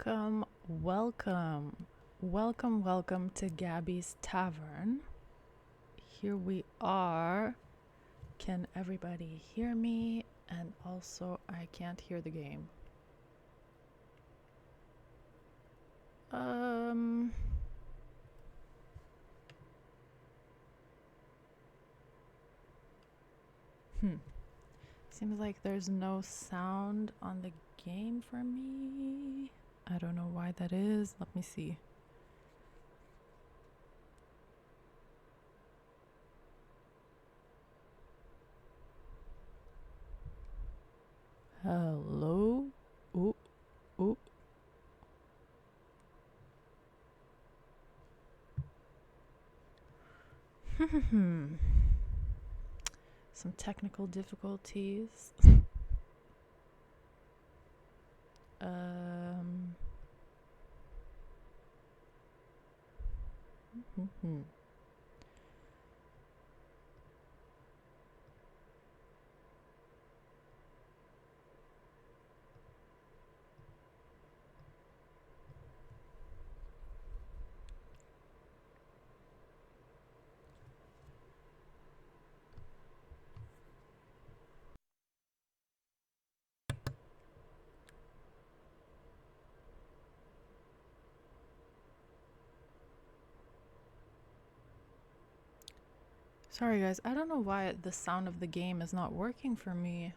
Welcome to Gabi's Tavern. Here we are. Can everybody hear me? And also, I can't hear the game. Seems like there's no sound on the game for me. I don't know why that is. Let me see. Hello? Ooh. Some technical difficulties. Sorry guys, I don't know why the sound of the game is not working for me.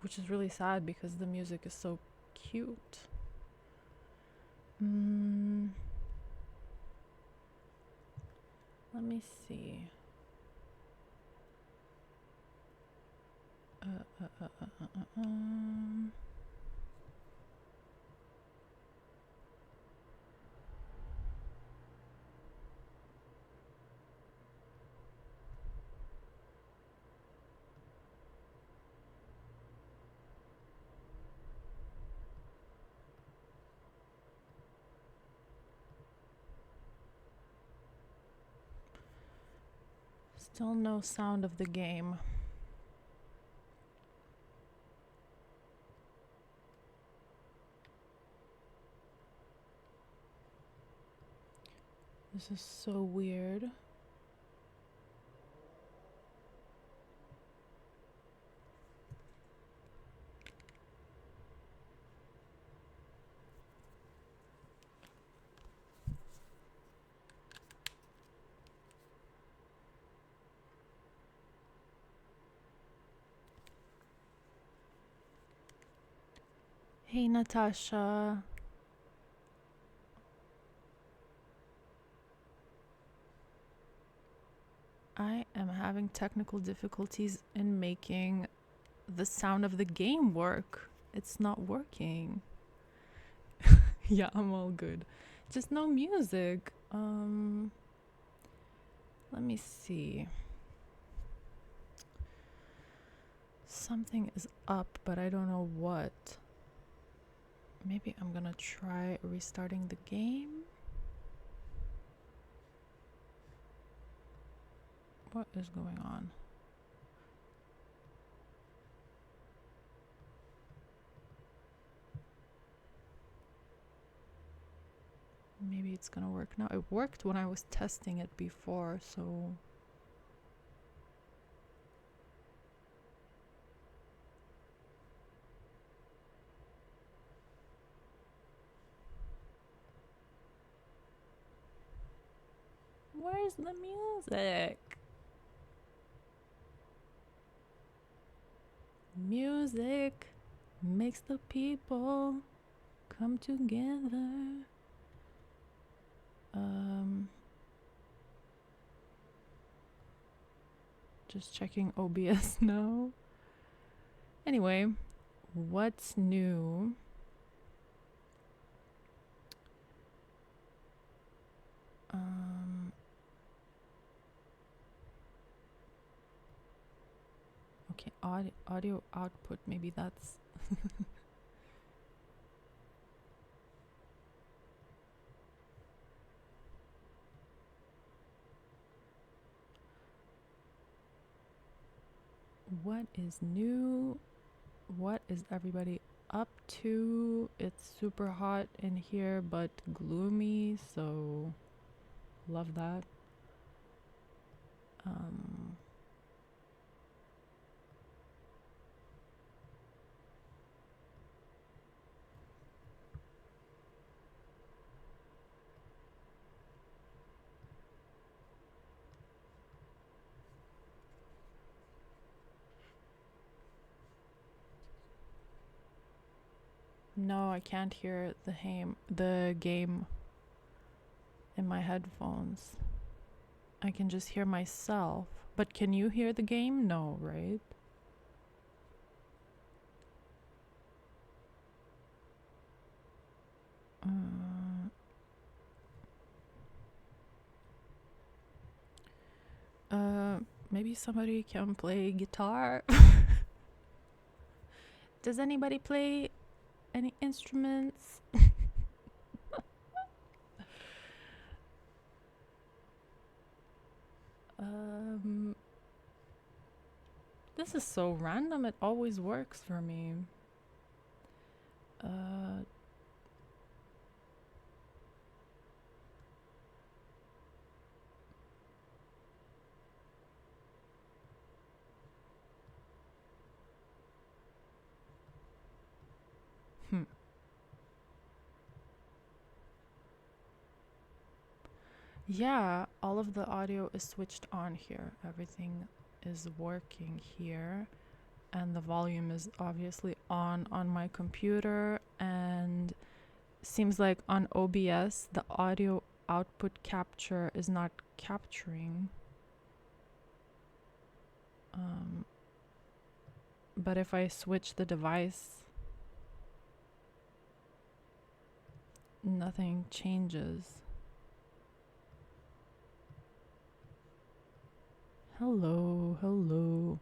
Which is really sad because the music is so cute. Let me see. Still no sound of the game. This is so weird. Hey Natasha. I am having technical difficulties in making the sound of the game work. It's not working. Yeah, I'm all good. Just no music. Let me see. Something is up, but I don't know what. Maybe I'm gonna try restarting the game. What is going on? Maybe it's gonna work now. It worked when I was testing it before, so... Where's the music? Music makes the people come together. Just checking OBS now. Anyway, what's new? Okay, audio output, maybe that's... What is new? What is everybody up to. It's super hot in here, but gloomy, so love that. No, I can't hear the game in my headphones. I can just hear myself. But can you hear the game? No, right? Maybe somebody can play guitar. Does anybody play any instruments? This is so random. It always works for me. Yeah, all of the audio is switched on here. Everything is working here. And the volume is obviously on my computer. And seems like on OBS, the audio output capture is not capturing. But if I switch the device, nothing changes. Hello, hello.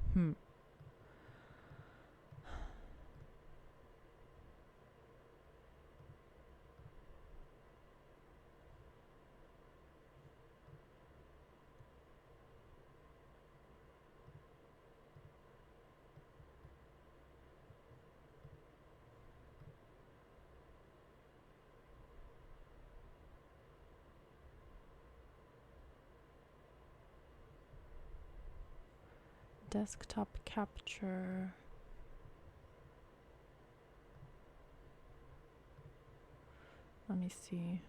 Desktop capture. Let me see.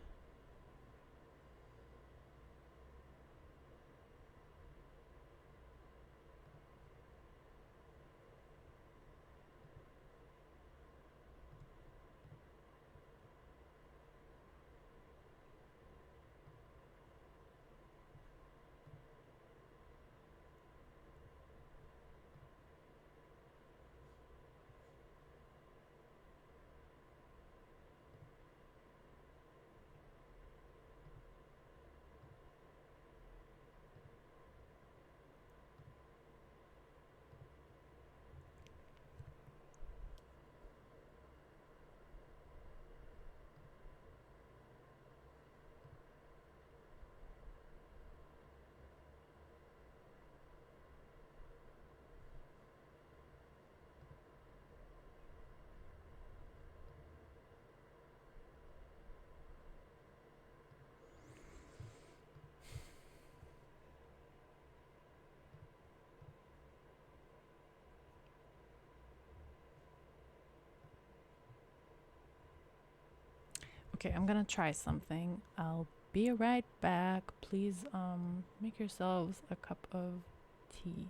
Okay, I'm gonna try something. I'll be right back. Please make yourselves a cup of tea.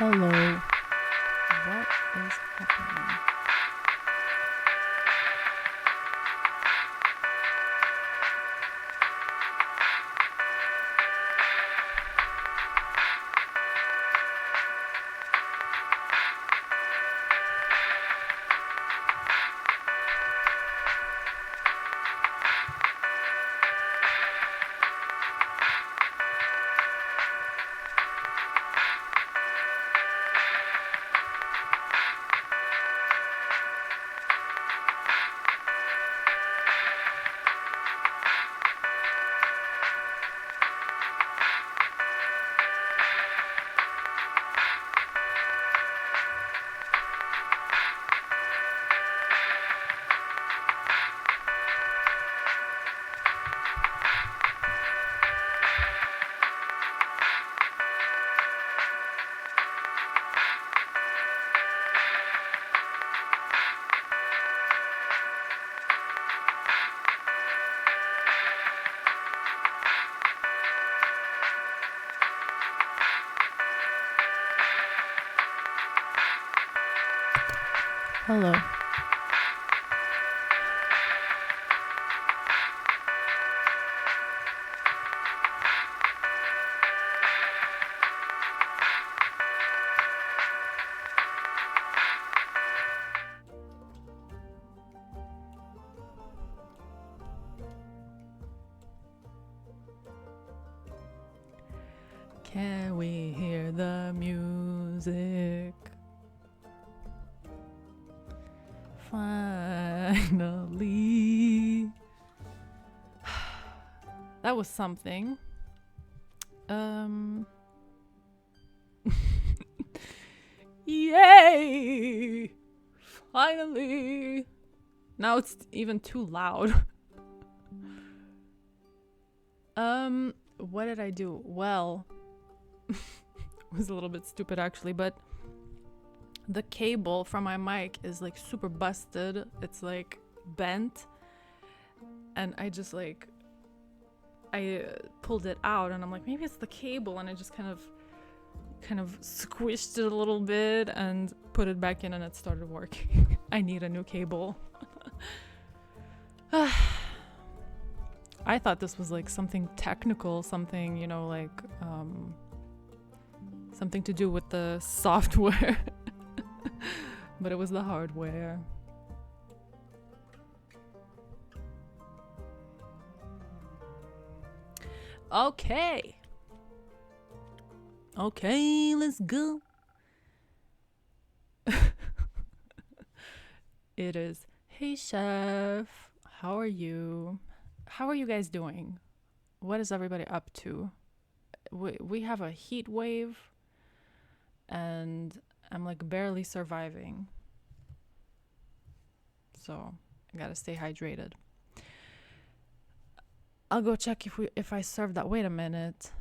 Hello. What is happening? Hello. Can we hear the music? Finally. That was something. Yay! Finally. Now it's even too loud. What did I do? Well, it was a little bit stupid actually, but the cable from my mic is like super busted. It's like bent, and I just like I pulled it out, and I'm like, maybe it's the cable, and I just kind of squished it a little bit and put it back in, and it started working. I need a new cable. I thought this was like something technical, something, you know, like something to do with the software. But it was the hardware. Okay. Okay, let's go. It is, hey chef, how are you? How are you guys doing? What is everybody up to? We have a heat wave, and I'm like barely surviving. So I gotta stay hydrated. I'll go check if I served that. Wait a minute.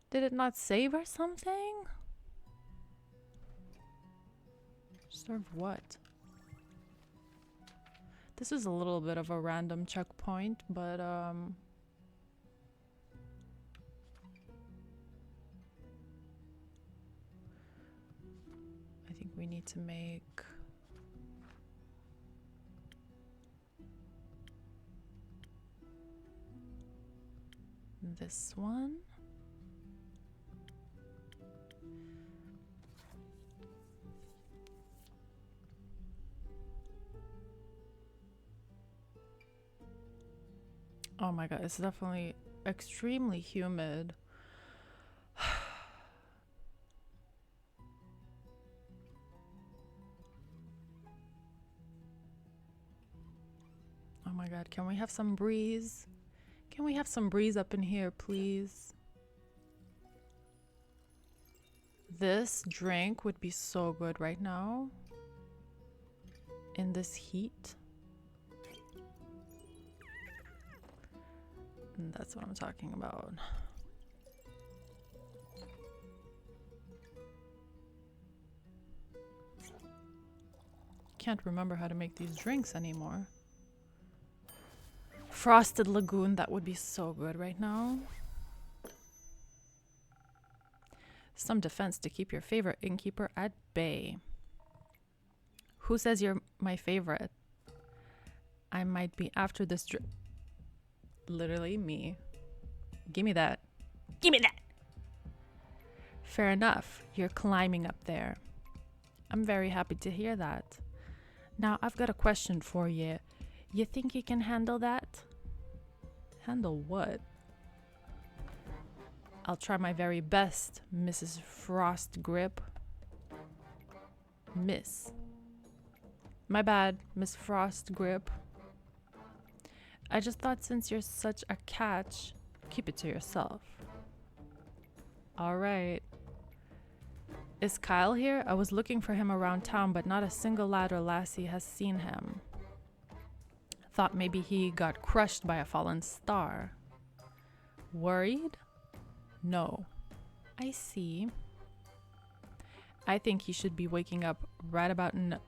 Did it not save or something? Serve what? This is a little bit of a random checkpoint, but I think we need to make this one. Oh my god, it's definitely extremely humid. Oh my god, can we have some breeze? Can we have some breeze up in here, please? This drink would be so good right now in this heat. And that's what I'm talking about. Can't remember how to make these drinks anymore. Frosted Lagoon, that would be so good right now. Some defense to keep your favorite innkeeper at bay. Who says you're my favorite? I might be after this literally me. Give me that. Give me that! Fair enough. You're climbing up there. I'm very happy to hear that. Now, I've got a question for you. You think you can handle that? Handle what? I'll try my very best, Mrs. Frostgrip. Miss. My bad, Miss Frostgrip. I just thought since you're such a catch, keep it to yourself. Alright. Is Kyle here? I was looking for him around town, but not a single lad or lassie has seen him. Thought maybe he got crushed by a fallen star. Worried? No. I see. I think he should be waking up right about now.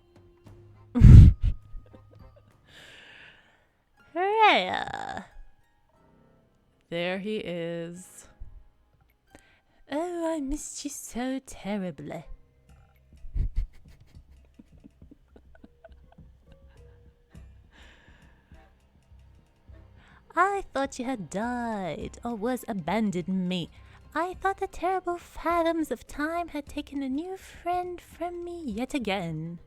There he is. Oh, I missed you so terribly. I thought you had died or was abandoned me. I thought the terrible fathoms of time had taken a new friend from me yet again.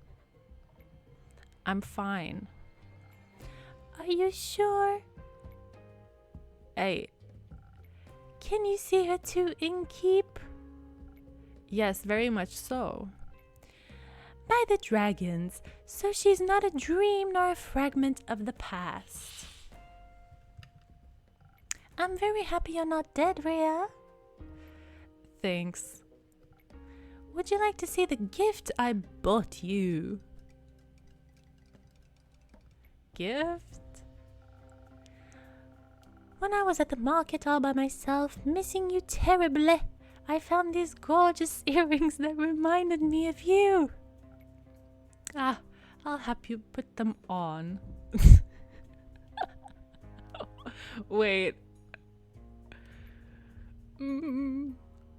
I'm fine. Are you sure? Hey. Can you see her too, innkeep? Yes, very much so. By the dragons, so she's not a dream nor a fragment of the past. I'm very happy you're not dead, Rhea. Thanks. Would you like to see the gift I bought you? Gift? When I was at the market all by myself, missing you terribly, I found these gorgeous earrings that reminded me of you. Ah, I'll help you put them on. Wait.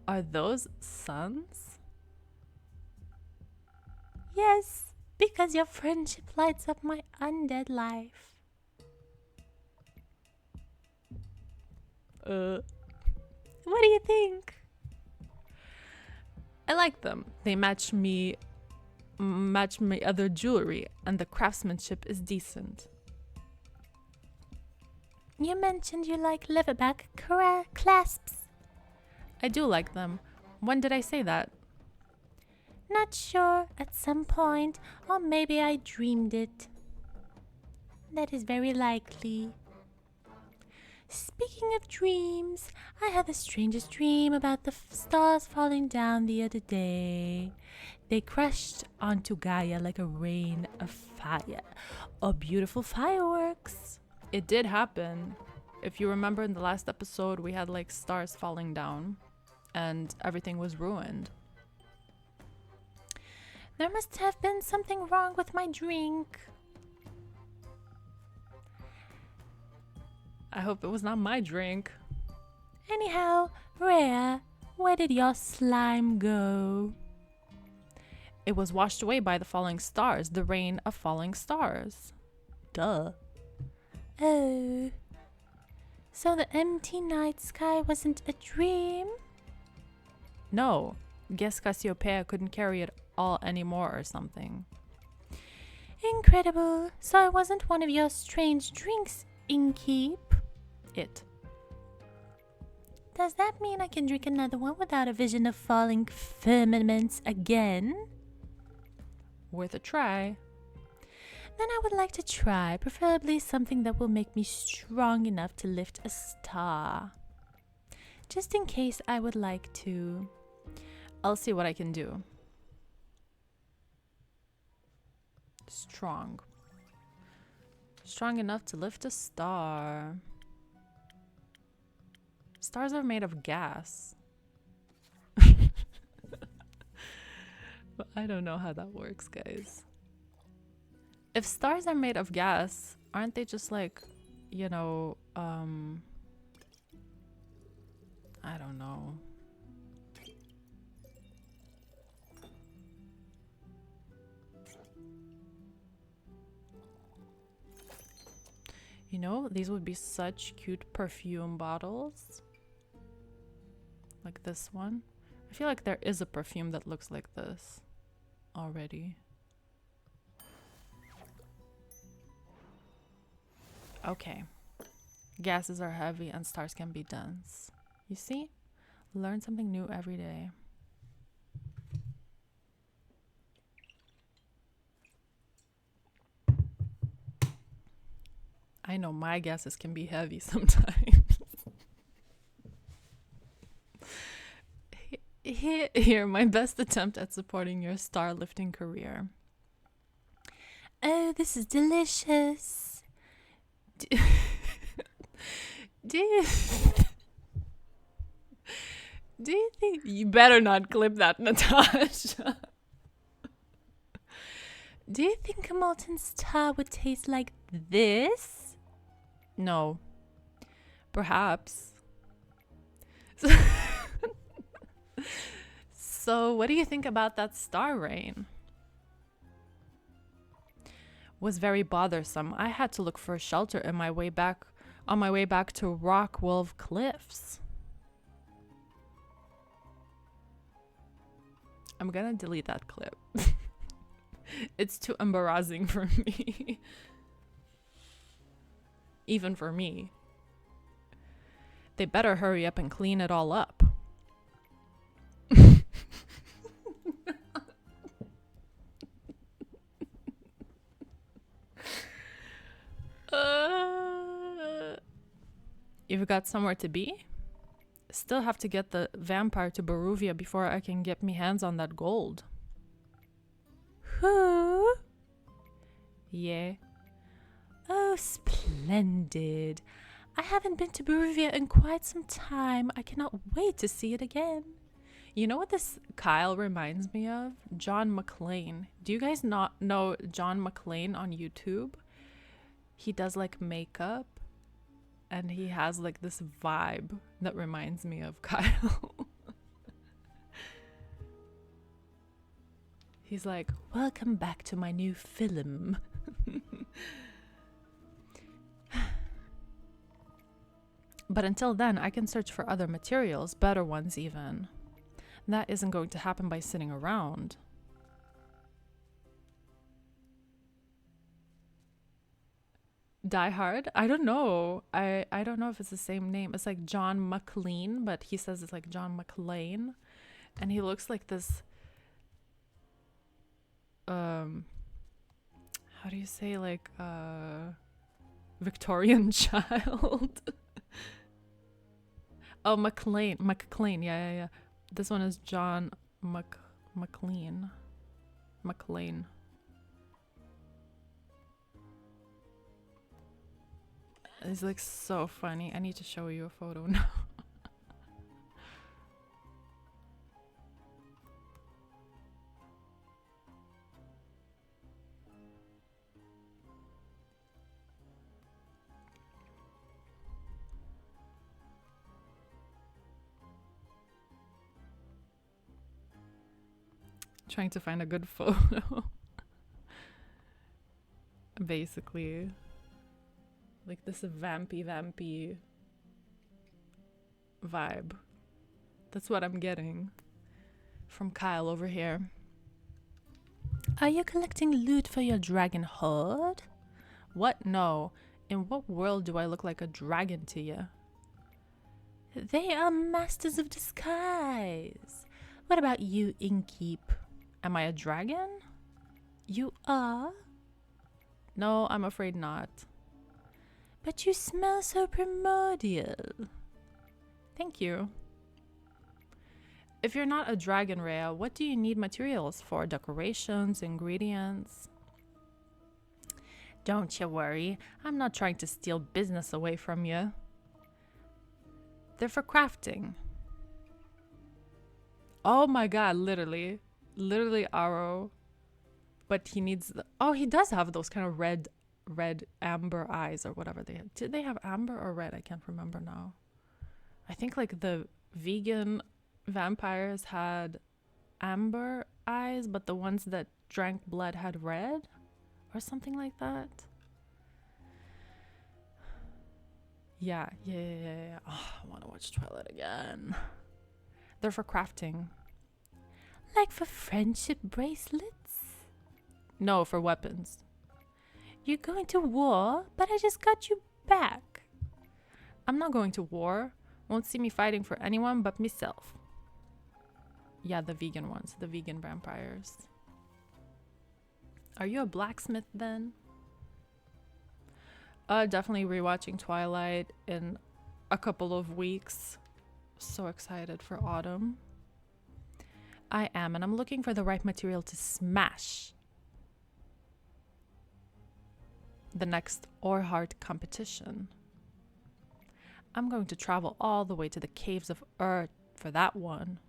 Are those suns? Yes, because your friendship lights up my undead life. What do you think? I like them. They match my other jewelry, and the craftsmanship is decent. You mentioned you like leatherback clasps. I do like them. When did I say that? Not sure. At some point, or maybe I dreamed it. That is very likely. Speaking of dreams, I had the strangest dream about the stars falling down the other day. They crashed onto Gaia like a rain of fire, or beautiful fireworks. It did happen. If you remember in the last episode, we had like stars falling down and everything was ruined. There must have been something wrong with my drink. I hope it was not my drink. Anyhow, Rhea, where did your slime go? It was washed away by the falling stars, the rain of falling stars. Duh. Oh. So the empty night sky wasn't a dream? No. Guess Cassiopeia couldn't carry it all anymore or something. Incredible. So I wasn't one of your strange drinks, innkeep? It. Does that mean I can drink another one without a vision of falling firmaments again? Worth a try. Then I would like to try, preferably something that will make me strong enough to lift a star. Just in case I would like to. I'll see what I can do. Strong. Strong enough to lift a star. Stars are made of gas. But I don't know how that works, guys. If stars are made of gas, aren't they just like, you know, I don't know. You know, these would be such cute perfume bottles. Like this one. I feel like there is a perfume that looks like this already. Okay. Gases are heavy and stars can be dense. You see? Learn something new every day. I know my gases can be heavy sometimes. Here, my best attempt at supporting your star lifting career. Oh, this is delicious. Do you think you better not clip that, Natasha? Do you think a molten star would taste like this? No. Perhaps. So, what do you think about that star rain? Was very bothersome. I had to look for shelter on my way back to Rock Wolf Cliffs. I'm gonna delete that clip. It's too embarrassing for me. Even for me. They better hurry up and clean it all up. You've got somewhere to be? Still have to get the vampire to Baruvia before I can get me hands on that gold. Who? Yeah. Oh, splendid. I haven't been to Baruvia in quite some time. I cannot wait to see it again. You know what this Kyle reminds me of? John McClane. Do you guys not know John McClane on YouTube? He does like makeup and he has like this vibe that reminds me of Kyle. He's like, welcome back to my new film. But until then, I can search for other materials, better ones even. That isn't going to happen by sitting around. Die Hard? I don't know. I don't know if it's the same name. It's like John McClane, but he says it's like John McClane. And he looks like this how do you say, like Victorian child. Oh, McClane, yeah. This one is John McClane. He's like so funny. I need to show you a photo now. Trying to find a good photo. Basically. Like this vampy vibe. That's what I'm getting from Kyle over here. Are you collecting loot for your dragon horde? What? No. In what world do I look like a dragon to you? They are masters of disguise. What about you, Innkeep? Am I a dragon? You are? No, I'm afraid not. But you smell so primordial. Thank you. If you're not a dragon, Rhea, what do you need materials for? Decorations, ingredients? Don't you worry. I'm not trying to steal business away from you. They're for crafting. Oh my god, literally Aro. But he needs he does have those kind of red amber eyes or whatever they have. Did they have amber or red? I can't remember now. I think like the vegan vampires had amber eyes, but the ones that drank blood had red or something like that. Yeah. Oh, I want to watch Twilight again. They're for crafting. Like for friendship bracelets? No, for weapons. You're going to war, but I just got you back. I'm not going to war. Won't see me fighting for anyone but myself. Yeah, the vegan ones, the vegan vampires. Are you a blacksmith then? Definitely rewatching Twilight in a couple of weeks. So excited for autumn. I am, and I'm looking for the right material to smash the next Orhart competition. I'm going to travel all the way to the caves of Ur for that one.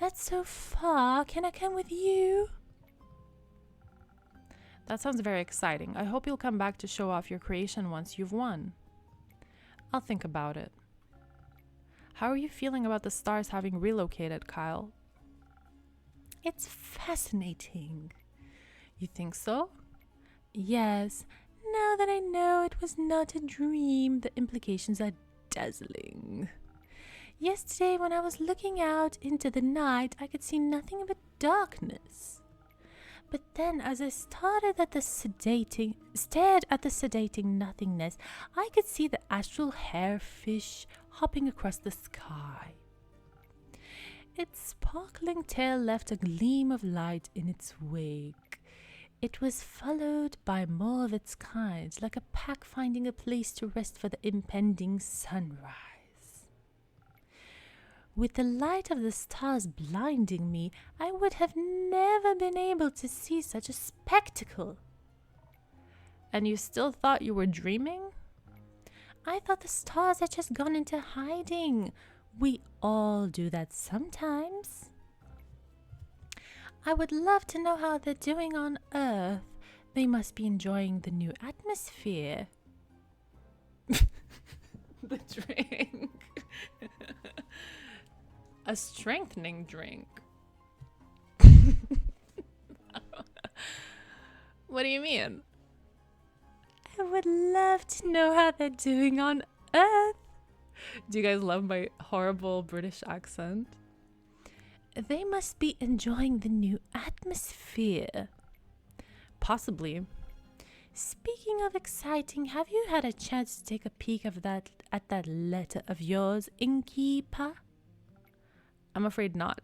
That's so far. Can I come with you? That sounds very exciting. I hope you'll come back to show off your creation once you've won. I'll think about it. How are you feeling about the stars having relocated, Kyle? It's fascinating. You think so? Yes. Now that I know it was not a dream, the implications are dazzling. Yesterday, when I was looking out into the night, I could see nothing but darkness. But then, as I stared at the sedating nothingness, I could see the astral hairfish hopping across the sky. Its sparkling tail left a gleam of light in its wake. It was followed by more of its kind, like a pack finding a place to rest for the impending sunrise. With the light of the stars blinding me, I would have never been able to see such a spectacle. And you still thought you were dreaming? I thought the stars had just gone into hiding. We all do that sometimes. I would love to know how they're doing on Earth. They must be enjoying the new atmosphere. The drink. A strengthening drink. What do you mean? I would love to know how they're doing on Earth. Do you guys love my horrible British accent? They must be enjoying the new atmosphere. Possibly. Speaking of exciting, have you had a chance to take a peek at that letter of yours, innkeeper? I'm afraid not.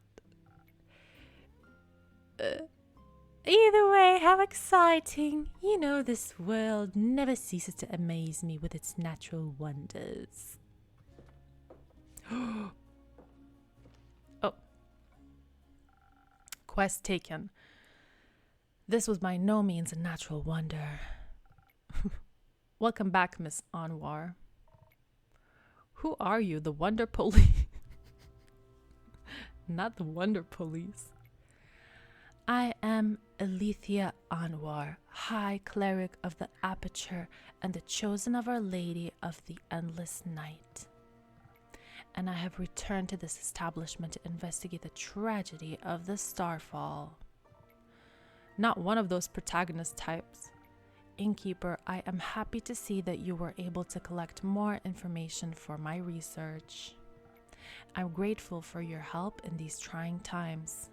Either way, how exciting. You know, this world never ceases to amaze me with its natural wonders. Oh. Quest taken. This was by no means a natural wonder. Welcome back, Miss Anwar. Who are you, the Wonder Police? Not the Wonder Police. I am Alethea Anwar, High Cleric of the Aperture and the chosen of Our Lady of the Endless Night. And I have returned to this establishment to investigate the tragedy of the Starfall. Not one of those protagonist types. Innkeeper, I am happy to see that you were able to collect more information for my research. I'm grateful for your help in these trying times.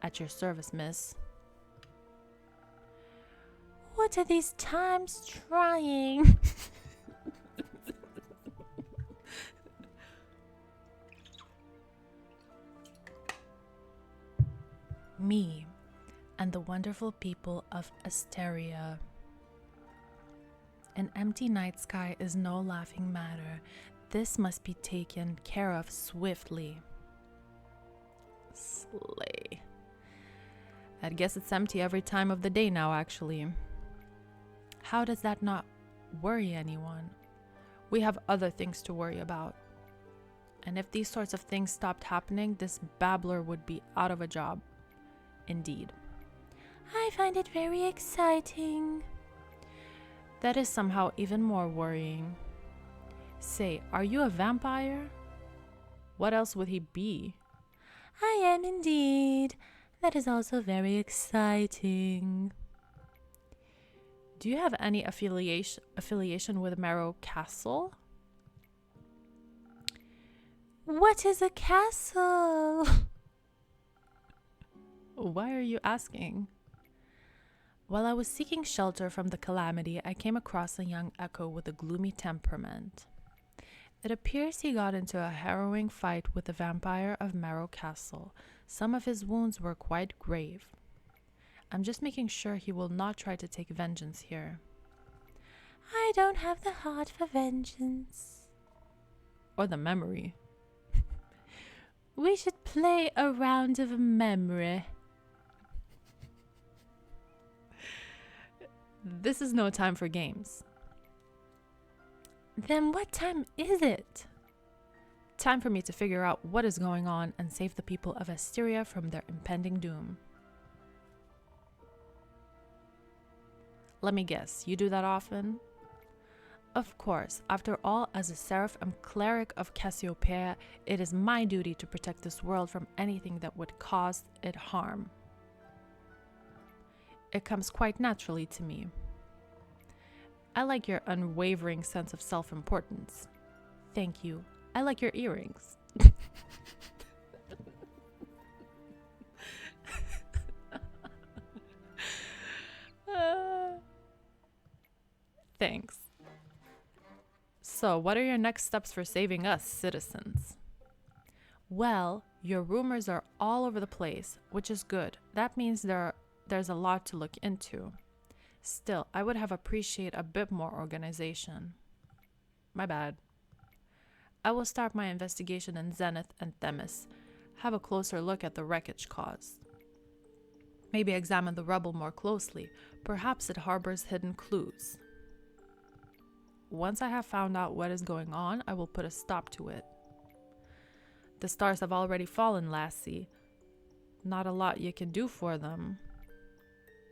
At your service, miss. What are these times trying? Me and the wonderful people of Asteria. An empty night sky is no laughing matter. This must be taken care of swiftly. Slay. I guess it's empty every time of the day now, actually. How does that not worry anyone? We have other things to worry about. And if these sorts of things stopped happening, this babbler would be out of a job. Indeed. I find it very exciting. That is somehow even more worrying. Say, are you a vampire? What else would he be? I am indeed. That is also very exciting. Do you have any affiliation with Marrow Castle? What is a castle? Why are you asking? While I was seeking shelter from the calamity, I came across a young echo with a gloomy temperament. It appears he got into a harrowing fight with the vampire of Marrow Castle. Some of his wounds were quite grave. I'm just making sure he will not try to take vengeance here. I don't have the heart for vengeance. Or the memory. We should play a round of memory. This is no time for games. Then what time is it? Time for me to figure out what is going on and save the people of Asteria from their impending doom. Let me guess, you do that often? Of course, after all, as a seraph and cleric of Cassiopeia, it is my duty to protect this world from anything that would cause it harm. It comes quite naturally to me. I like your unwavering sense of self-importance. Thank you. I like your earrings. Thanks. So, what are your next steps for saving us, citizens? Well, your rumors are all over the place, which is good. That means there's a lot to look into. Still, I would have appreciated a bit more organization. My bad. I will start my investigation in Zenith and Themis, have a closer look at the wreckage caused. Maybe examine the rubble more closely. Perhaps it harbors hidden clues. Once I have found out what is going on, I will put a stop to it. The stars have already fallen, lassie. Not a lot you can do for them.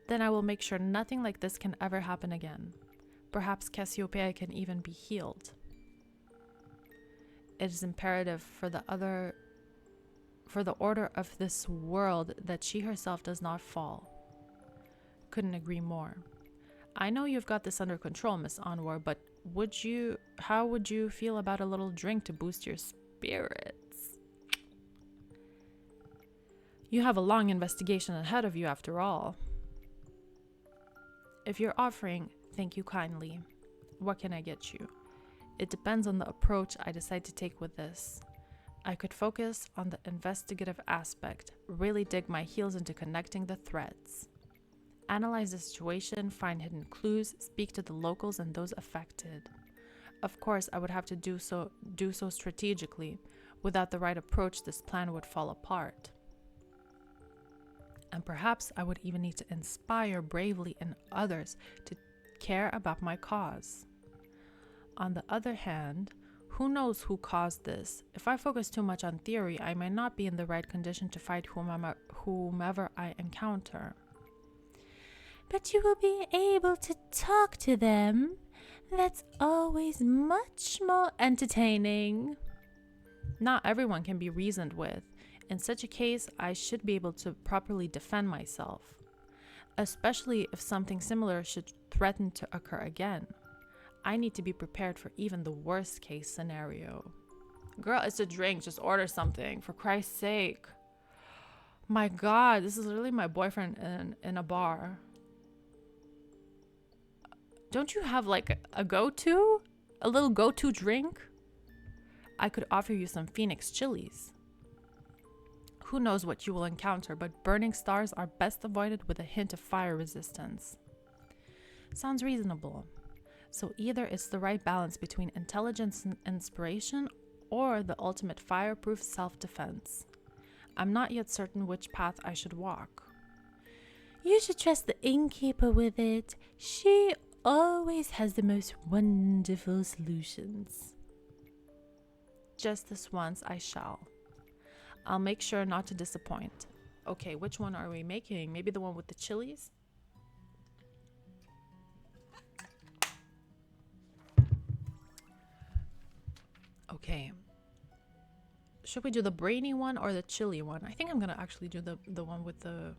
Then I will make sure nothing like this can ever happen again. Perhaps Cassiopeia can even be healed. It is imperative for the order of this world that she herself does not fall. Couldn't agree more. I know you've got this under control, Miss Anwar, but how would you feel about a little drink to boost your spirits? You have a long investigation ahead of you after all. If you're offering, thank you kindly. What can I get you? It depends on the approach I decide to take with this. I could focus on the investigative aspect, really dig my heels into connecting the threads. Analyze the situation, find hidden clues, speak to the locals and those affected. Of course, I would have to do so strategically. Without the right approach, this plan would fall apart. And perhaps I would even need to inspire bravely in others to care about my cause. On the other hand, who knows who caused this? If I focus too much on theory, I might not be in the right condition to fight whomever I encounter. But you will be able to talk to them. That's always much more entertaining. Not everyone can be reasoned with. In such a case, I should be able to properly defend myself, especially if something similar should threaten to occur again. I need to be prepared for even the worst case scenario. Girl, it's a drink. Just order something, for Christ's sake. My God, this is literally my boyfriend in a bar. Don't you have like a go-to? A little go-to drink? I could offer you some Phoenix chilies. Who knows what you will encounter, but burning stars are best avoided with a hint of fire resistance. Sounds reasonable. So either it's the right balance between intelligence and inspiration, or the ultimate fireproof self-defense. I'm not yet certain which path I should walk. You should trust the innkeeper with it. She always has the most wonderful solutions. Just this once I shall. I'll make sure not to disappoint. Okay, which one are we making? Maybe the one with the chilies? Okay. Should we do the brainy one or the chili one? I think I'm gonna actually do the one with the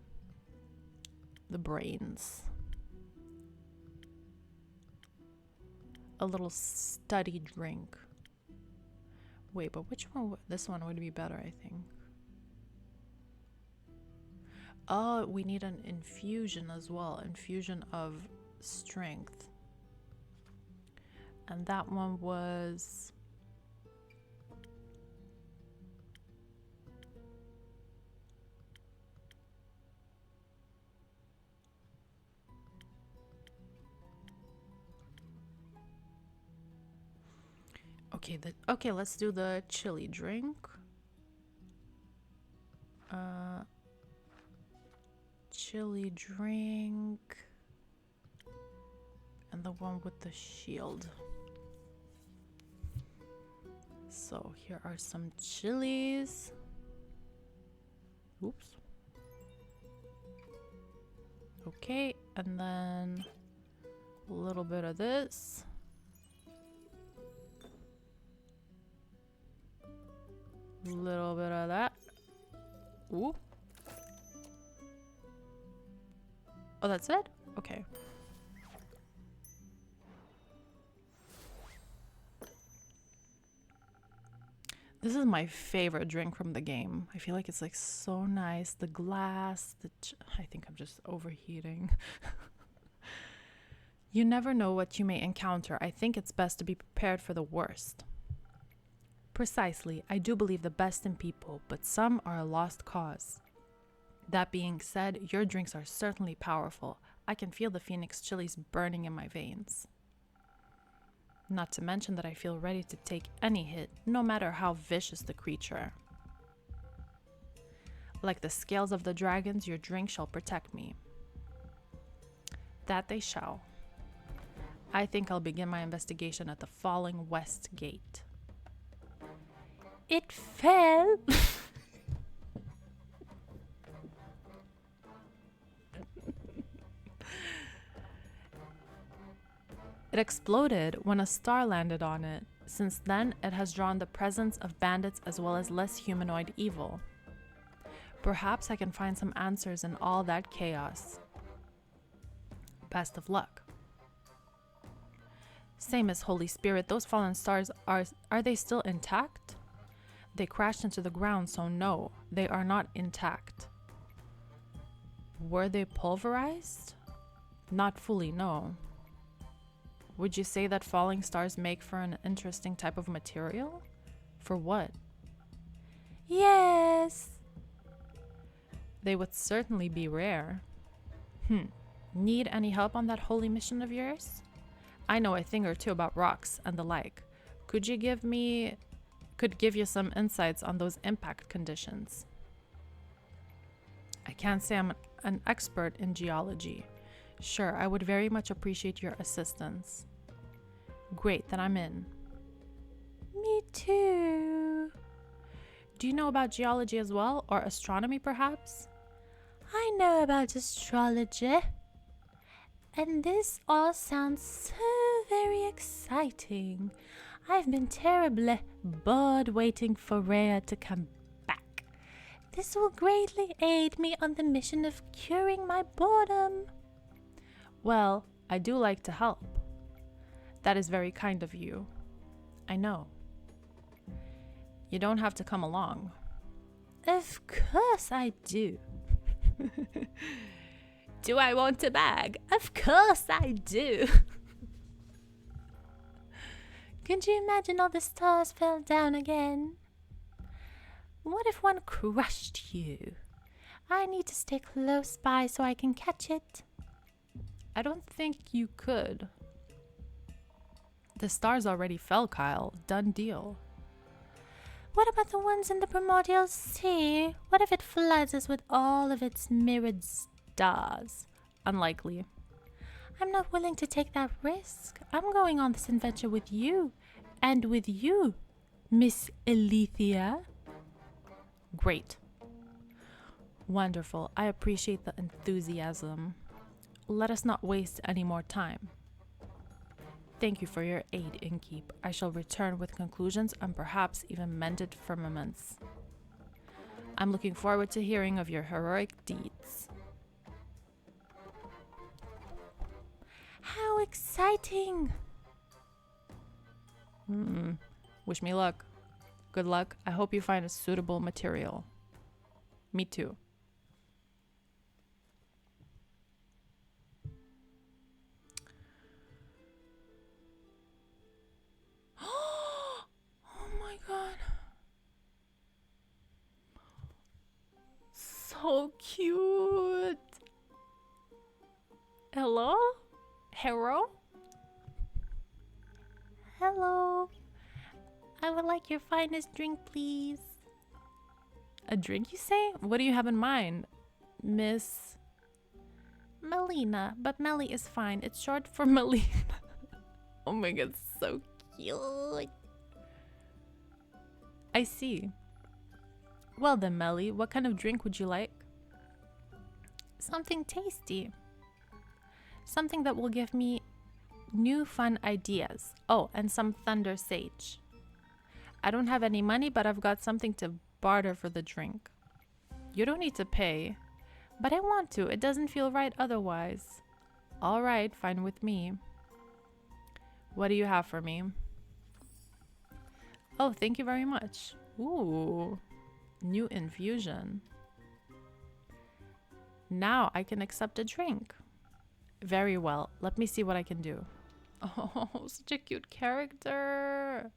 brains. a little study drink. Wait, but which one? This one would be better, I think. Oh, we need an infusion as well. Infusion of strength. And that one was... Okay, let's do the chili drink. Chili drink. And the one with the shield. So here are some chilies. Oops. Okay, and then a little bit of this. A little bit of that. Ooh. Oh, that's it? Okay. This is my favorite drink from the game. I feel like it's like so nice. The glass, I think I'm just overheating. You never know what you may encounter. I think it's best to be prepared for the worst. Precisely. I do believe the best in people, but some are a lost cause. That being said, your drinks are certainly powerful. I can feel the Phoenix chilies burning in my veins. Not to mention that I feel ready to take any hit, no matter how vicious the creature. Like the scales of the dragons, your drink shall protect me. That they shall. I think I'll begin my investigation at the falling west gate. It fell. It exploded when a star landed on it. Since then, it has drawn the presence of bandits as well as less humanoid evil. Perhaps I can find some answers in all that chaos. Best of luck. Same as Holy Spirit, those fallen stars, are they still intact? They crashed into the ground, so no, they are not intact. Were they pulverized? Not fully, no. Would you say that falling stars make for an interesting type of material? For what? Yes. They would certainly be rare. Need any help on that holy mission of yours? I know a thing or two about rocks and the like. Could give you some insights on those impact conditions. I can't say I'm an expert in geology. Sure, I would very much appreciate your assistance. Great, then I'm in. Me too. Do you know about geology as well, or astronomy perhaps? I know about astrology. And this all sounds so very exciting. I've been terribly bored waiting for Rhea to come back. This will greatly aid me on the mission of curing my boredom. Well, I do like to help. That is very kind of you. I know. You don't have to come along. Of course I do. Do I want a bag? Of course I do. Could you imagine all the stars fell down again? What if one crushed you? I need to stay close by so I can catch it. I don't think you could. The stars already fell, Kyle. Done deal. What about the ones in the primordial sea? What if it floods us with all of its mirrored stars? Unlikely. I'm not willing to take that risk. I'm going on this adventure with you. And with you, Miss Alethea. Great. Wonderful. I appreciate the enthusiasm. Let us not waste any more time. Thank you for your aid, Innkeep. I shall return with conclusions and perhaps even mended firmaments. I'm looking forward to hearing of your heroic deeds. How exciting! Wish me luck. Good luck. I hope you find a suitable material. Me too. Oh my god. So cute. Hello? Hero? Hello. I would like your finest drink, please. A drink, you say? What do you have in mind, Miss Melina, but Melly is fine. It's short for Melina? Oh my god, so cute. I see. Well then, Melly, what kind of drink would you like? Something tasty. Something that will give me new fun ideas. Oh, and some thunder sage. I don't have any money, but I've got something to barter for the drink. You don't need to pay. But I want to. It doesn't feel right otherwise. All right, fine with me. What do you have for me? Oh, thank you very much. Ooh, new infusion. Now I can accept a drink. Very well. Let me see what I can do. Oh, such a cute character.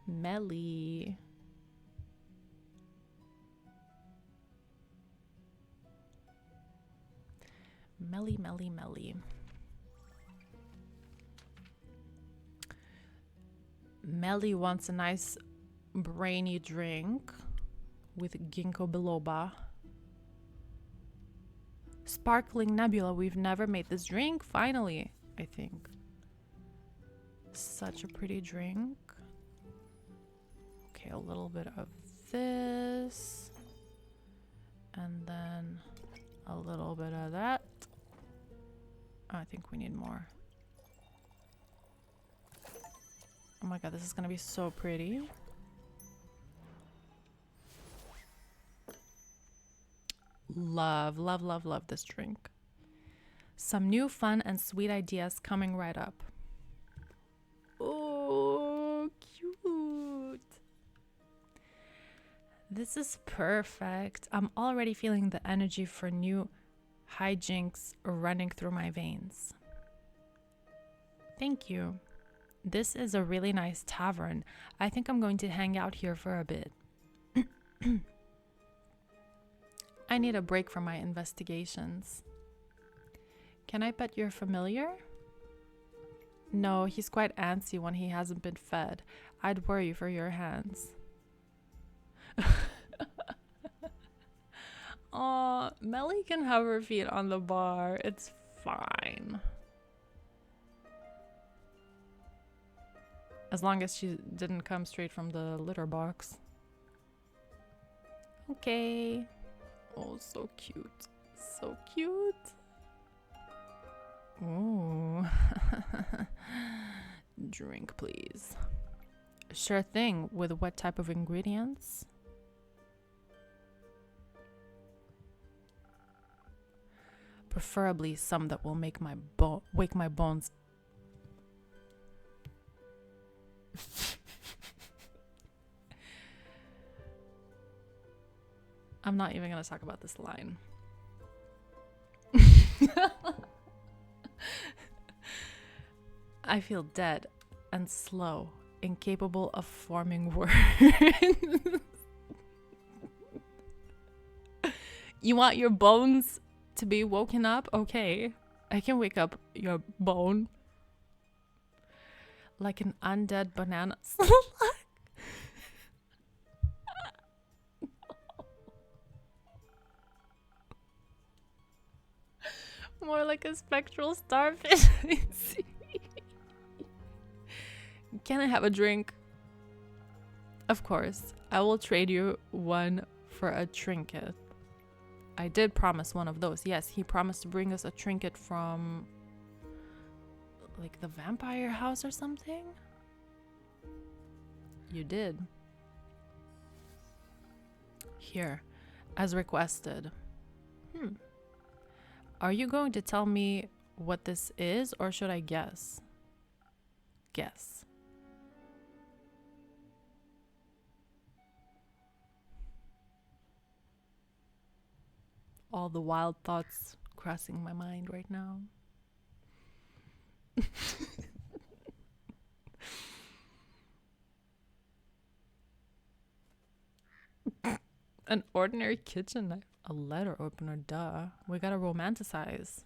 Melly. Melly, Melly, Melly. Melly wants a nice brainy drink with ginkgo biloba. Sparkling nebula. We've never made this drink. Finally, I think. Such a pretty drink. Okay, a little bit of this. And then a little bit of that. I think we need more. Oh my god, this is gonna be so pretty. Love, love, love, love this drink. Some new fun and sweet ideas coming right up. Oh, cute. This is perfect. I'm already feeling the energy for new hijinks running through my veins. Thank you. This is a really nice tavern. I think I'm going to hang out here for a bit. I need a break from my investigations. Can I pet your familiar? No, he's quite antsy when he hasn't been fed. I'd worry for your hands. Aw, Melly can have her feet on the bar. It's fine. As long as she didn't come straight from the litter box. Okay. Oh, so cute. So cute. Ooh. Drink, please. Sure thing. With what type of ingredients? Preferably some that will make my wake my bones. I'm not even gonna talk about this line. I feel dead and slow, incapable of forming words. You want your bones to be woken up? Okay, I can wake up your bone. Like an undead banana. More like a spectral starfish. Can I have a drink? Of course. I will trade you one for a trinket. I did promise one of those. Yes, he promised to bring us a trinket from like the vampire house or something. You did. Here, as requested. Are you going to tell me what this is, or should I guess? Guess. All the wild thoughts crossing my mind right now. An ordinary kitchen knife. A letter opener, duh. We gotta romanticize.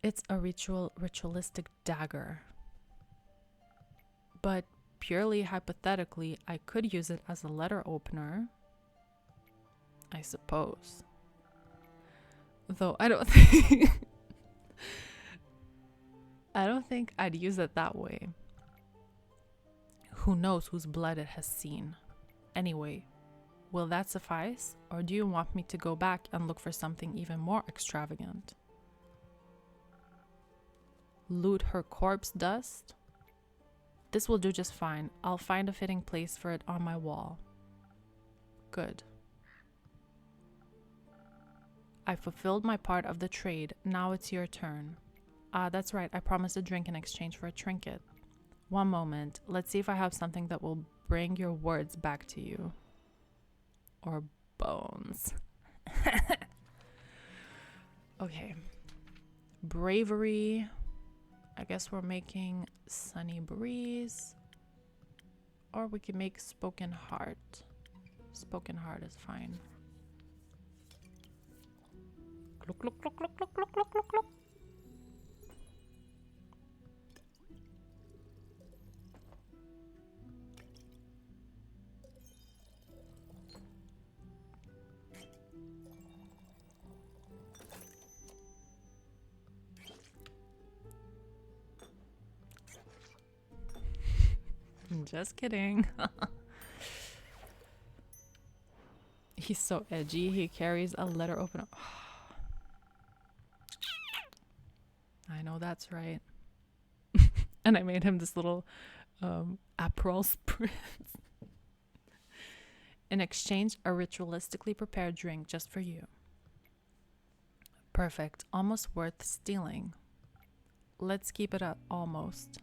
It's a ritualistic dagger. But purely hypothetically, I could use it as a letter opener. I suppose. Though I don't think I don't think I'd use it that way. Who knows whose blood it has seen? Anyway, will that suffice? Or do you want me to go back and look for something even more extravagant? Loot her corpse dust? This will do just fine. I'll find a fitting place for it on my wall. Good. I fulfilled my part of the trade. Now it's your turn. That's right. I promised a drink in exchange for a trinket. One moment. Let's see if I have something that will bring your words back to you. Or bones. Okay. Bravery. I guess we're making sunny breeze. Or we can make spoken heart. Spoken heart is fine. Look, look, look, look, look, look, look, look, look. Just kidding. He's so edgy. He carries a letter opener. I know that's right. And I made him this little Aperol spritz. In exchange, a ritualistically prepared drink just for you. Perfect. Almost worth stealing. Let's keep it at almost.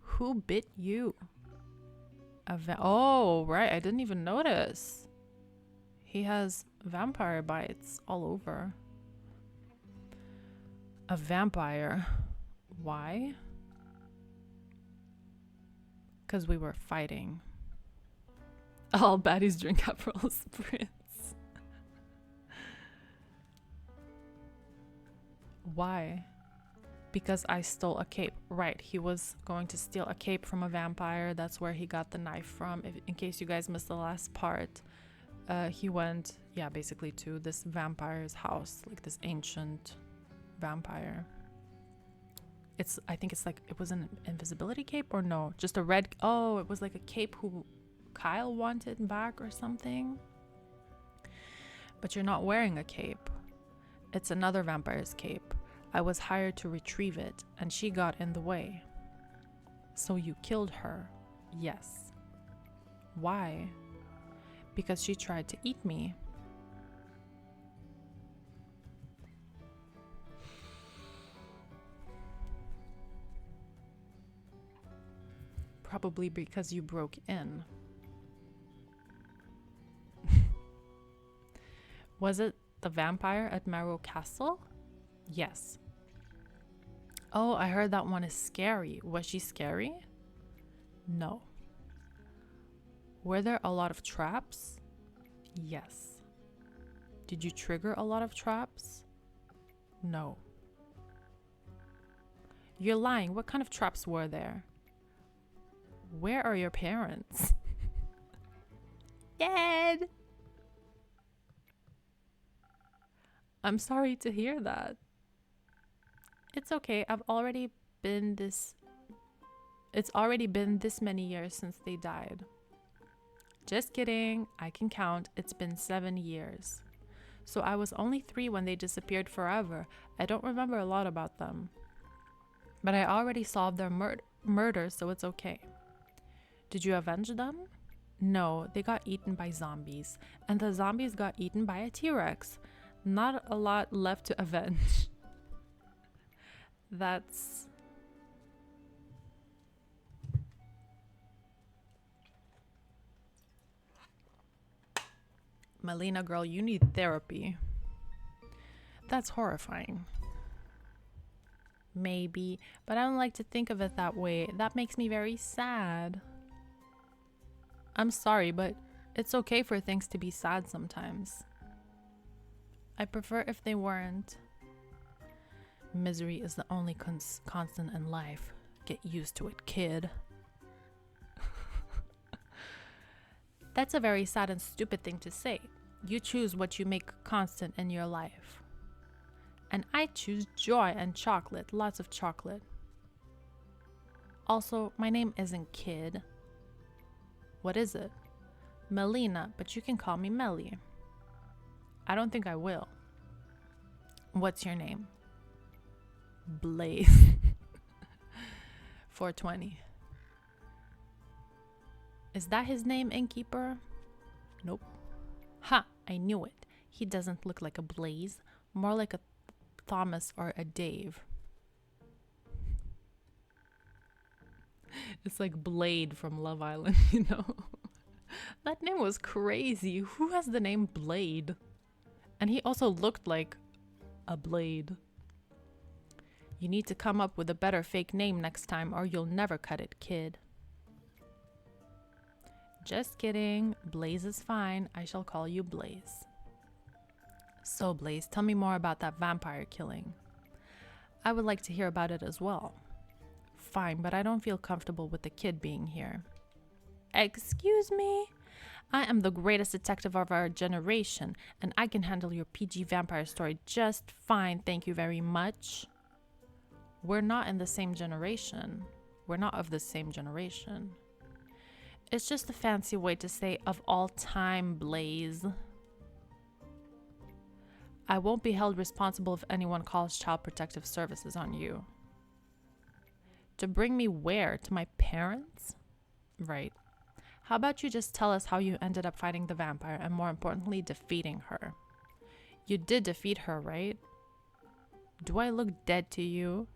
Who bit you? Oh, right. I didn't even notice. He has vampire bites all over. A vampire. Why? Because we were fighting. All baddies drink Aperol spritz. Why? Because I stole a cape. Right, he was going to steal a cape from a vampire. That's where he got the knife from. In case you guys missed the last part, he went, basically to this vampire's house, like this ancient vampire. I think it's like, it was an invisibility cape or no? Just a red, it was like a cape who Kyle wanted back or something. But you're not wearing a cape. It's another vampire's cape. I was hired to retrieve it, and she got in the way. So you killed her? Yes. Why? Because she tried to eat me. Probably because you broke in. Was it the vampire at Marrow Castle? Yes. Oh, I heard that one is scary. Was she scary? No. Were there a lot of traps? Yes. Did you trigger a lot of traps? No. You're lying. What kind of traps were there? Where are your parents? Dead. I'm sorry to hear that. It's okay. It's already been this many years since they died. Just kidding. I can count. It's been 7 years. So I was only 3 when they disappeared forever. I don't remember a lot about them. But I already solved their murder, so it's okay. Did you avenge them? No, they got eaten by zombies. And the zombies got eaten by a T-Rex. Not a lot left to avenge. That's... Melina, girl, you need therapy. That's horrifying. Maybe, but I don't like to think of it that way. That makes me very sad. I'm sorry, but it's okay for things to be sad sometimes. I prefer if they weren't. Misery is the only constant in life. Get used to it, kid. That's a very sad and stupid thing to say. You choose what you make constant in your life. And I choose joy and chocolate, lots of chocolate. Also, my name isn't Kid. What is it? Melina, but you can call me Melly. I don't think I will. What's your name? Blaze. 420. Is that his name, innkeeper? Nope. Ha! I knew it. He doesn't look like a Blaze, more like a Thomas or a Dave. It's like Blade from Love Island, you know? That name was crazy. Who has the name Blade? And he also looked like a blade. You need to come up with a better fake name next time or you'll never cut it, kid. Just kidding. Blaze is fine. I shall call you Blaze. So, Blaze, tell me more about that vampire killing. I would like to hear about it as well. Fine, but I don't feel comfortable with the kid being here. Excuse me? I am the greatest detective of our generation, and I can handle your PG vampire story just fine, thank you very much. We're not in the same generation. We're not of the same generation. It's just a fancy way to say of all time, Blaze. I won't be held responsible if anyone calls Child Protective Services on you. To bring me where? To my parents? Right. How about you just tell us how you ended up fighting the vampire and more importantly, defeating her? You did defeat her, right? Do I look dead to you?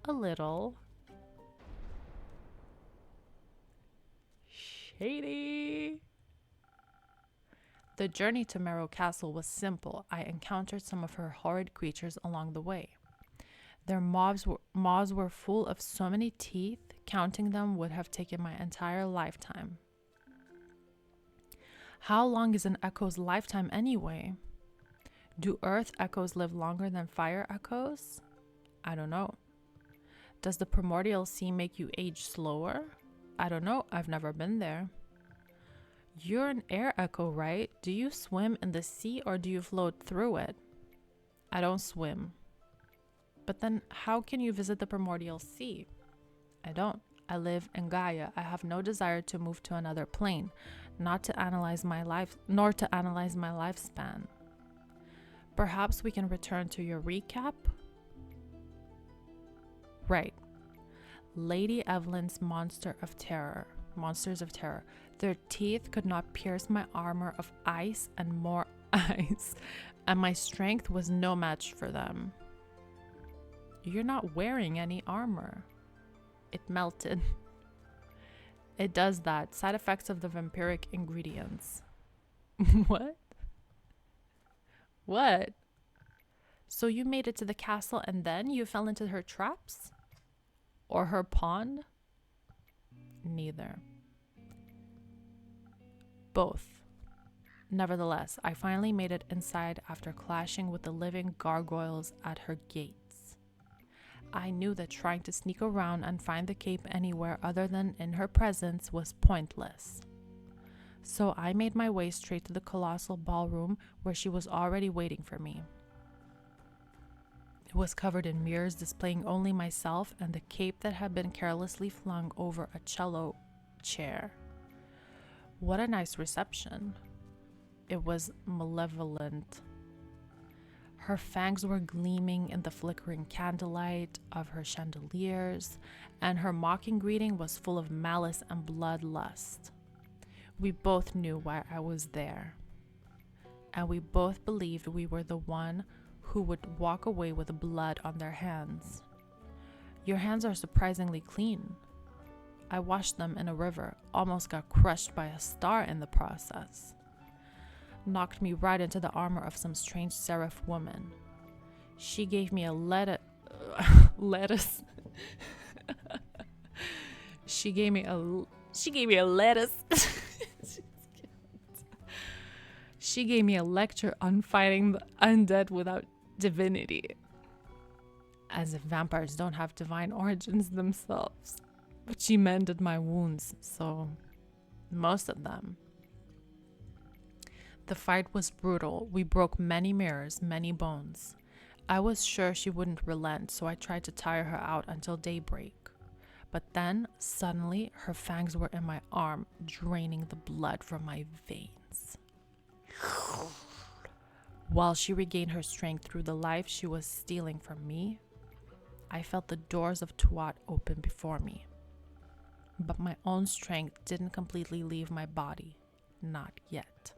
A little. Shady. The journey to Merrow Castle was simple. I encountered some of her horrid creatures along the way. Their maws were full of so many teeth, counting them would have taken my entire lifetime. How long is an echo's lifetime anyway? Do earth echoes live longer than fire echoes? I don't know. Does the primordial sea make you age slower? I don't know. I've never been there. You're an air echo, right? Do you swim in the sea or do you float through it? I don't swim. But then how can you visit the primordial sea? I don't. I live in Gaia. I have no desire to move to another plane, nor to analyze my lifespan. Perhaps we can return to your recap? Right. Lady Evelyn's Monsters of Terror. Their teeth could not pierce my armor of ice and more ice, and my strength was no match for them. You're not wearing any armor. It melted. It does that. Side effects of the vampiric ingredients. What? What? So you made it to the castle and then you fell into her traps? Or her pond? Neither. Both. Nevertheless, I finally made it inside after clashing with the living gargoyles at her gates. I knew that trying to sneak around and find the cape anywhere other than in her presence was pointless. So I made my way straight to the colossal ballroom where she was already waiting for me. It was covered in mirrors displaying only myself and the cape that had been carelessly flung over a cello chair. What a nice reception. It was malevolent. Her fangs were gleaming in the flickering candlelight of her chandeliers, and her mocking greeting was full of malice and bloodlust. We both knew why I was there, and we both believed we were the one who would walk away with blood on their hands. Your hands are surprisingly clean. I washed them in a river, almost got crushed by a star in the process. Knocked me right into the armor of some strange seraph woman. She gave me a lettuce. She gave me a lettuce. She gave me a lecture on fighting the undead without divinity. As if vampires don't have divine origins themselves. But she mended my wounds, so most of them. The fight was brutal. We broke many mirrors, many bones. I was sure she wouldn't relent, so I tried to tire her out until daybreak. But then, suddenly, her fangs were in my arm, draining the blood from my veins. While she regained her strength through the life she was stealing from me, I felt the doors of Tuat open before me. But my own strength didn't completely leave my body. Not yet.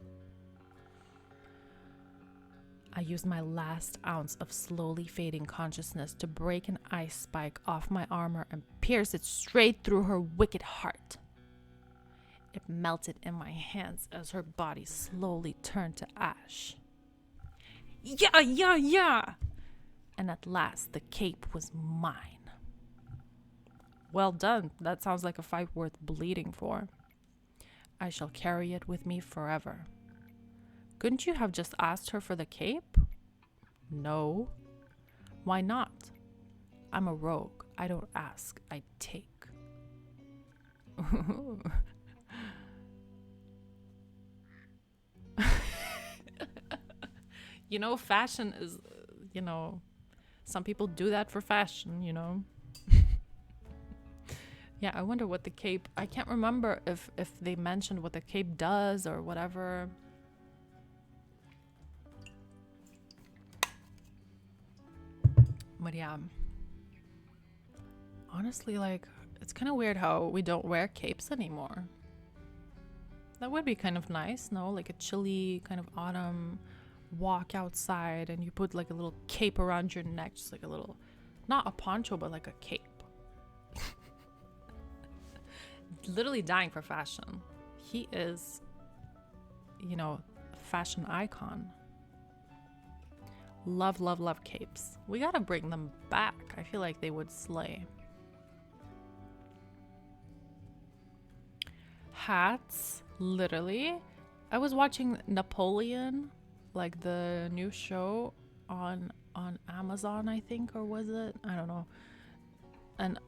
I used my last ounce of slowly fading consciousness to break an ice spike off my armor and pierce it straight through her wicked heart. It melted in my hands as her body slowly turned to ash. Yeah! And at last, the cape was mine. Well done. That sounds like a fight worth bleeding for. I shall carry it with me forever. Couldn't you have just asked her for the cape? No. Why not? I'm a rogue. I don't ask. I take. Fashion is, some people do that for fashion, Yeah, I wonder what the cape, I can't remember if they mentioned what the cape does or whatever. But yeah, honestly, it's kind of weird how we don't wear capes anymore. That would be kind of nice, no? Like a chilly kind of autumn walk outside and you put like a little cape around your neck, just like a little, not a poncho, but like a cape. Literally dying for fashion. He is, fashion icon. Love capes. We gotta bring them back. I feel like they would slay. Hats, literally. I was watching Napoleon, like the new show on Amazon, I think, or was it? I don't know. And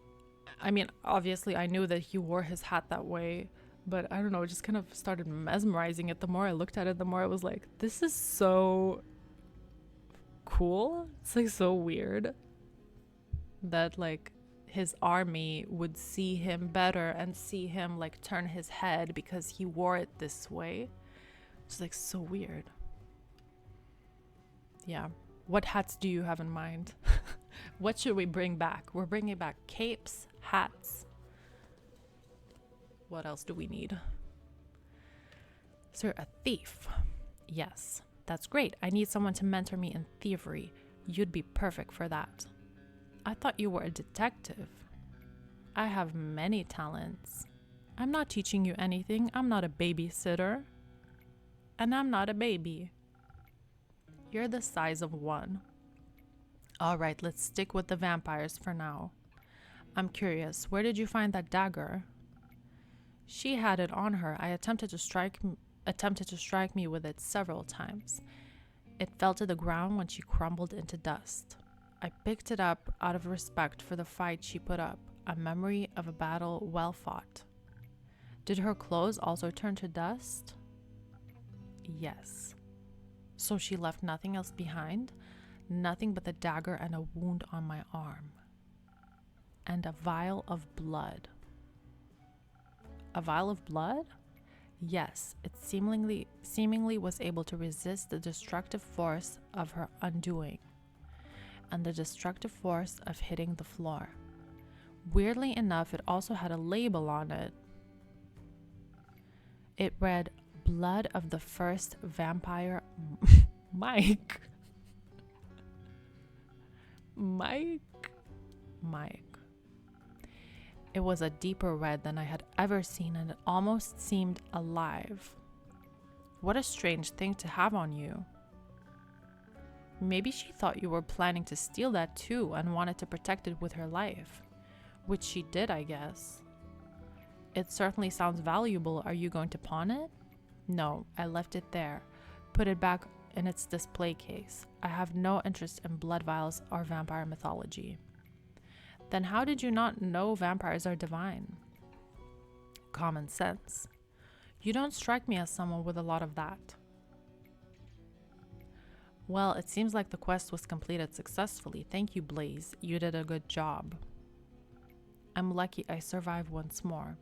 I mean, obviously I knew that he wore his hat that way, but I don't know, it just kind of started mesmerizing it. The more I looked at it, the more I was like, this is so cool. It's like so weird that like his army would see him better and see him like turn his head because he wore it this way. It's like so weird. Yeah. What hats do you have in mind? What should we bring back? We're bringing back capes, hats. What else do we need? Sir, a thief. Yes. That's great. I need someone to mentor me in thievery. You'd be perfect for that. I thought you were a detective. I have many talents. I'm not teaching you anything. I'm not a babysitter. And I'm not a baby. You're the size of one. All right, let's stick with the vampires for now. I'm curious, where did you find that dagger? She had it on her. I attempted to strike me with it several times. It fell to the ground when she crumbled into dust. I picked it up out of respect for the fight she put up, a memory of a battle well fought. Did her clothes also turn to dust? Yes. So she left nothing else behind? Nothing but the dagger and a wound on my arm. And a vial of blood. A vial of blood? Yes, it seemingly was able to resist the destructive force of her undoing and the destructive force of hitting the floor. Weirdly enough, it also had a label on it. It read, "Blood of the first vampire Mike." Mike. Mike. It was a deeper red than I had ever seen, and it almost seemed alive. What a strange thing to have on you. Maybe she thought you were planning to steal that too and wanted to protect it with her life. Which she did, I guess. It certainly sounds valuable. Are you going to pawn it? No, I left it there. Put it back in its display case. I have no interest in blood vials or vampire mythology. Then how did you not know vampires are divine? Common sense. You don't strike me as someone with a lot of that. Well, it seems like the quest was completed successfully. Thank you, Blaze. You did a good job. I'm lucky I survived once more.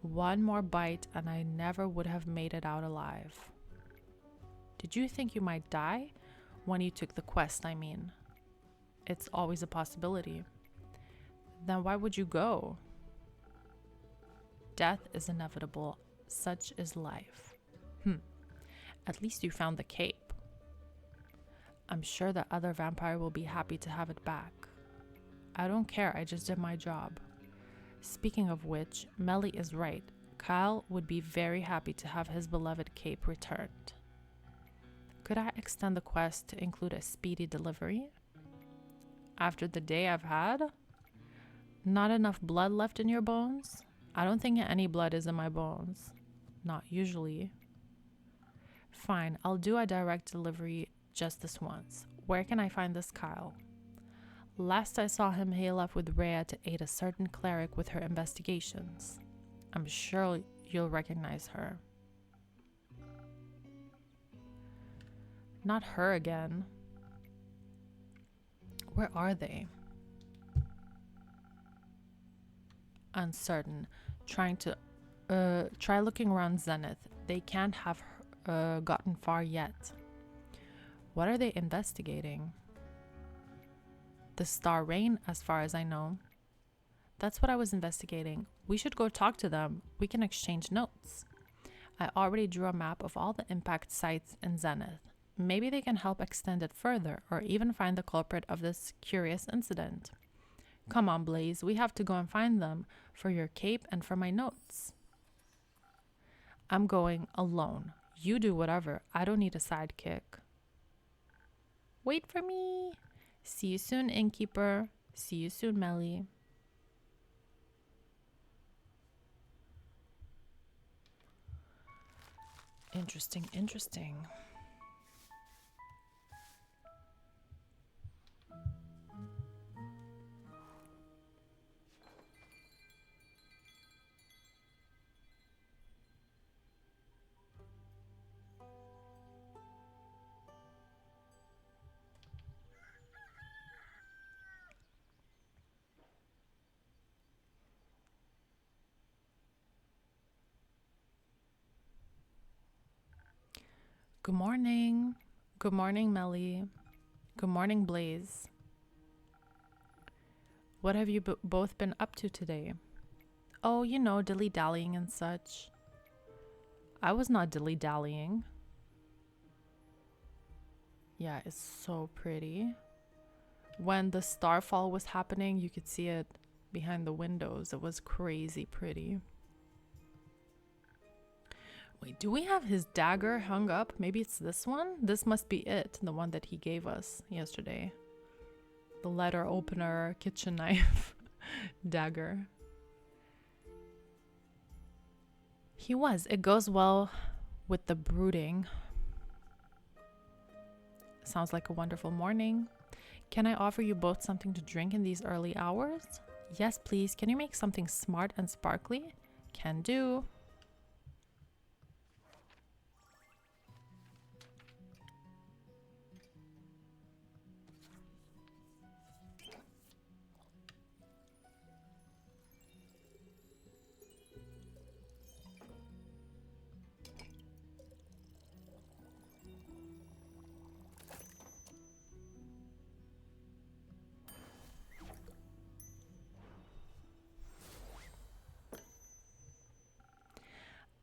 One more bite and I never would have made it out alive. Did you think you might die? When you took the quest, I mean. It's always a possibility. Then why would you go? Death is inevitable. Such is life. At least you found the cape. I'm sure the other vampire will be happy to have it back. I don't care, I just did my job. Speaking of which, Melly is right. Kyle would be very happy to have his beloved cape returned. Could I extend the quest to include a speedy delivery? After the day I've had? Not enough blood left in your bones? I don't think any blood is in my bones. Not usually. Fine, I'll do a direct delivery just this once. Where can I find this Kyle? Last I saw him hail up with Rhea to aid a certain cleric with her investigations. I'm sure you'll recognize her. Not her again. Where are they? Uncertain. Try looking around Zenith. They can't have gotten far yet. What are they investigating? The Star Rain, as far as I know. That's what I was investigating. We should go talk to them. We can exchange notes. I already drew a map of all the impact sites in Zenith. Maybe they can help extend it further or even find the culprit of this curious incident. Come on, Blaze. We have to go and find them for your cape and for my notes. I'm going alone. You do whatever. I don't need a sidekick. Wait for me. See you soon, Innkeeper. See you soon, Melly. Interesting, interesting. Good morning. Good morning, Melly. Good morning, Blaze. What have you both been up to today? Oh, you know, dilly-dallying and such. I was not dilly-dallying. Yeah, it's so pretty. When the starfall was happening, you could see it behind the windows. It was crazy pretty. Wait, do we have his dagger hung up? Maybe it's this one? This must be it, the one that he gave us yesterday. The letter opener, kitchen knife, dagger. He was. It goes well with the brooding. Sounds like a wonderful morning. Can I offer you both something to drink in these early hours? Yes, please. Can you make something smart and sparkly? Can do.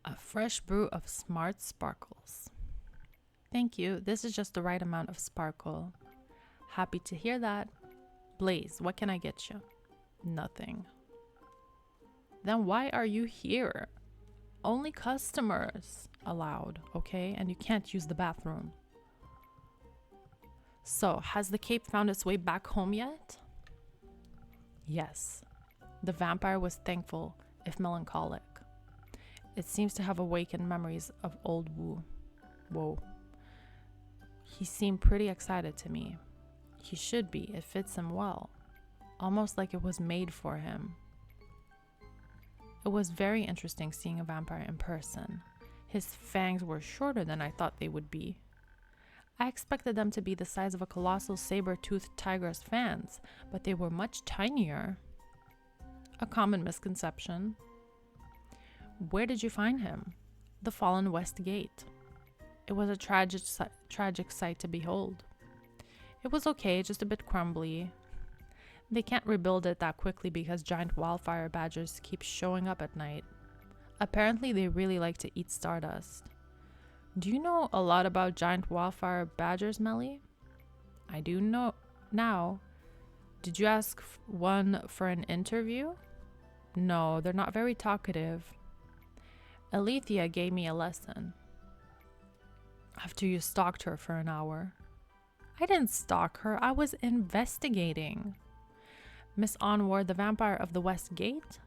A fresh brew of smart sparkles. Thank you. This is just the right amount of sparkle. Happy to hear that. Blaze, what can I get you? Nothing. Then why are you here? Only customers allowed, okay? And you can't use the bathroom. So, has the cape found its way back home yet? Yes. The vampire was thankful, if melancholic. It seems to have awakened memories of old Wu. Whoa. He seemed pretty excited to me. He should be, it fits him well. Almost like it was made for him. It was very interesting seeing a vampire in person. His fangs were shorter than I thought they would be. I expected them to be the size of a colossal saber-toothed tiger's fangs, but they were much tinier. A common misconception. Where did you find him? The fallen West Gate. It was a tragic sight to behold. It was okay, just a bit crumbly. They can't rebuild it that quickly because giant wildfire badgers keep showing up at night. Apparently, they really like to eat stardust. Do you know a lot about giant wildfire badgers, Melly? I do know now. Did you ask one for an interview? No, they're not very talkative. Alethea gave me a lesson. After you stalked her for an hour. I didn't stalk her, I was investigating. Miss Onward, the vampire of the West Gate?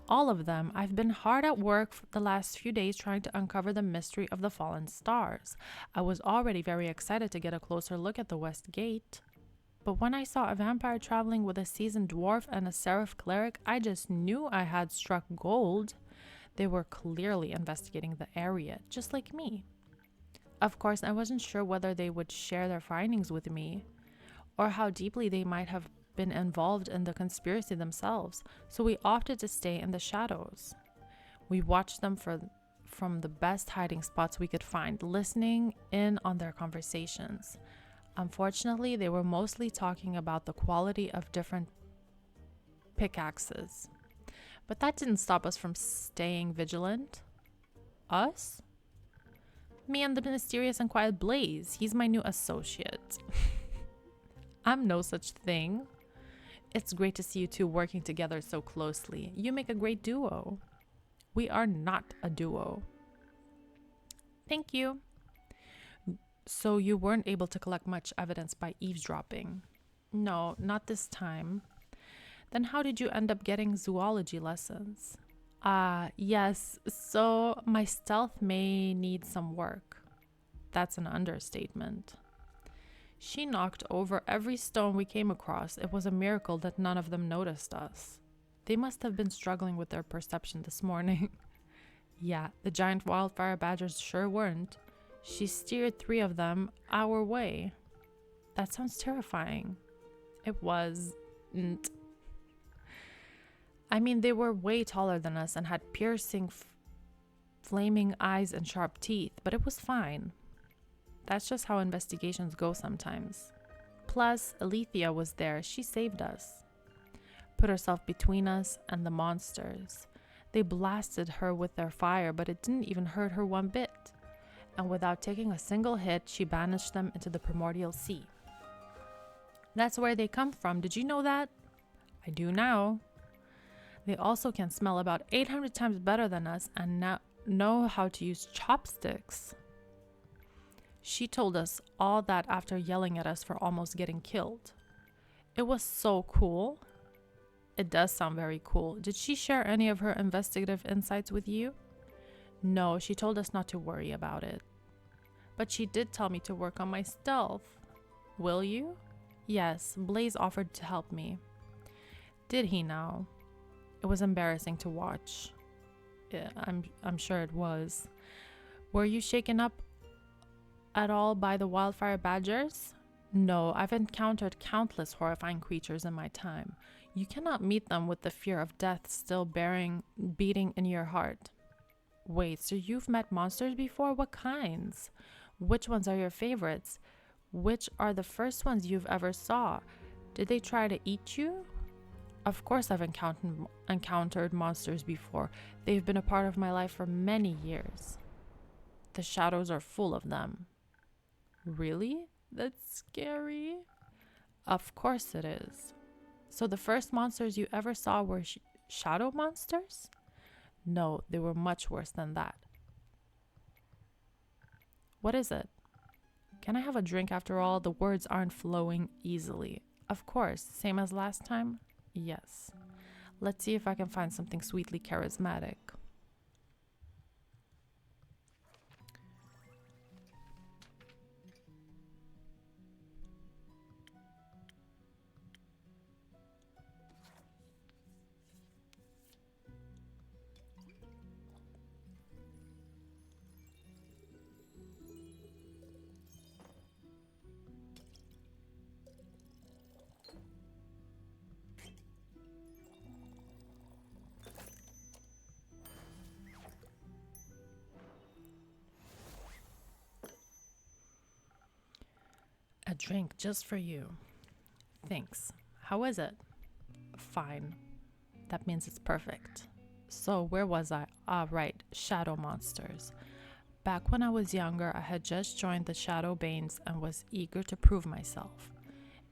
All of them. I've been hard at work for the last few days trying to uncover the mystery of the fallen stars. I was already very excited to get a closer look at the West Gate. But when I saw a vampire traveling with a seasoned dwarf and a seraph cleric, I just knew I had struck gold. They were clearly investigating the area, just like me. Of course, I wasn't sure whether they would share their findings with me, or how deeply they might have been involved in the conspiracy themselves, so we opted to stay in the shadows. We watched them from the best hiding spots we could find, listening in on their conversations. Unfortunately, they were mostly talking about the quality of different pickaxes. But that didn't stop us from staying vigilant. Us? Me and the mysterious and quiet Blaze. He's my new associate. I'm no such thing. It's great to see you two working together so closely. You make a great duo. We are not a duo. Thank you. So you weren't able to collect much evidence by eavesdropping? No, not this time. Then how did you end up getting zoology lessons? Yes, so my stealth may need some work. That's an understatement. She knocked over every stone we came across. It was a miracle that none of them noticed us. They must have been struggling with their perception this morning. Yeah, the giant wildfire badgers sure weren't. She steered 3 of them our way. That sounds terrifying. It wasn't. I mean, they were way taller than us and had piercing, flaming eyes and sharp teeth, but it was fine. That's just how investigations go sometimes. Plus, Alethea was there. She saved us. Put herself between us and the monsters. They blasted her with their fire, but it didn't even hurt her one bit. And without taking a single hit, she banished them into the primordial sea. That's where they come from. Did you know that? I do now. They also can smell about 800 times better than us and now know how to use chopsticks. She told us all that after yelling at us for almost getting killed. It was so cool. It does sound very cool. Did she share any of her investigative insights with you? No, she told us not to worry about it. But she did tell me to work on my stealth. Will you? Yes, Blaze offered to help me. Did he now? It was embarrassing to watch. Yeah, I'm sure it was. Were you shaken up at all by the wildfire badgers? No, I've encountered countless horrifying creatures in my time. You cannot meet them with the fear of death still beating in your heart. Wait, so you've met monsters before? What kinds? Which ones are your favorites? Which are the first ones you've ever saw? Did they try to eat you? Of course I've encountered monsters before. They've been a part of my life for many years. The shadows are full of them. Really? That's scary. Of course it is. So the first monsters you ever saw were shadow monsters? No, they were much worse than that. What is it? Can I have a drink after all? The words aren't flowing easily. Of course, same as last time? Yes. Let's see if I can find something sweetly charismatic. A drink just for you. Thanks. How is it? Fine. That means it's perfect. So, where was I? Ah, right, shadow monsters. Back when I was younger, I had just joined the Shadow Banes and was eager to prove myself.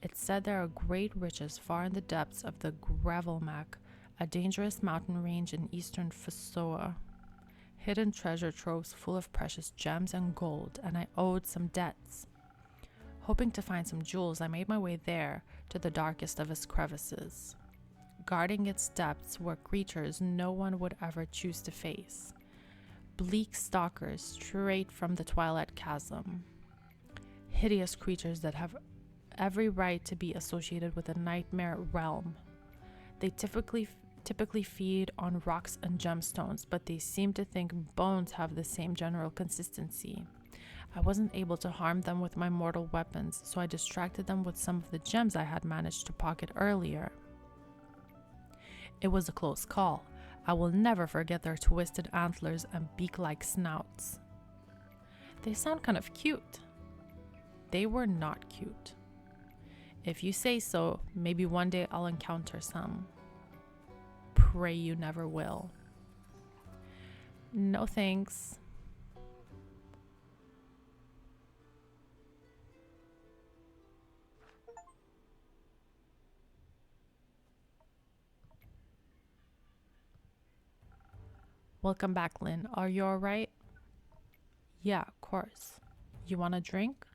It said there are great riches far in the depths of the Gravelmac, a dangerous mountain range in eastern Fosoa. Hidden treasure troves full of precious gems and gold, and I owed some debts. Hoping to find some jewels, I made my way there, to the darkest of its crevices. Guarding its depths were creatures no one would ever choose to face. Bleak stalkers straight from the Twilight Chasm. Hideous creatures that have every right to be associated with a nightmare realm. They typically feed on rocks and gemstones, but they seem to think bones have the same general consistency. I wasn't able to harm them with my mortal weapons, so I distracted them with some of the gems I had managed to pocket earlier. It was a close call. I will never forget their twisted antlers and beak-like snouts. They sound kind of cute. They were not cute. If you say so, maybe one day I'll encounter some. Pray you never will. No thanks. Welcome back, Lynn. Are you alright? Yeah, of course. You want a drink?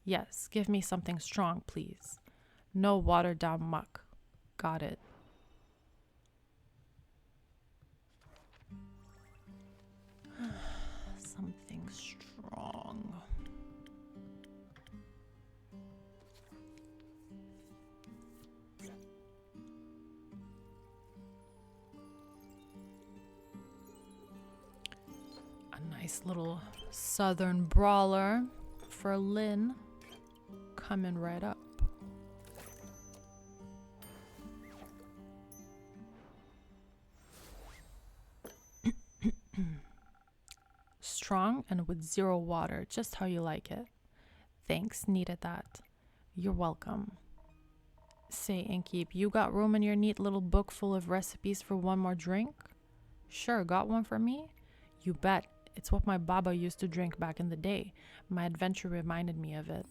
Yes, give me something strong, please. No watered down muck. Got it. Something strong. A nice little southern brawler for Lynn. Coming right up. Strong and with zero water, just how you like it. Thanks, needed that. You're welcome. Say, Innkeep, you got room in your neat little book full of recipes for one more drink? Sure, got one for me? You bet. It's what my baba used to drink back in the day. My adventure reminded me of it.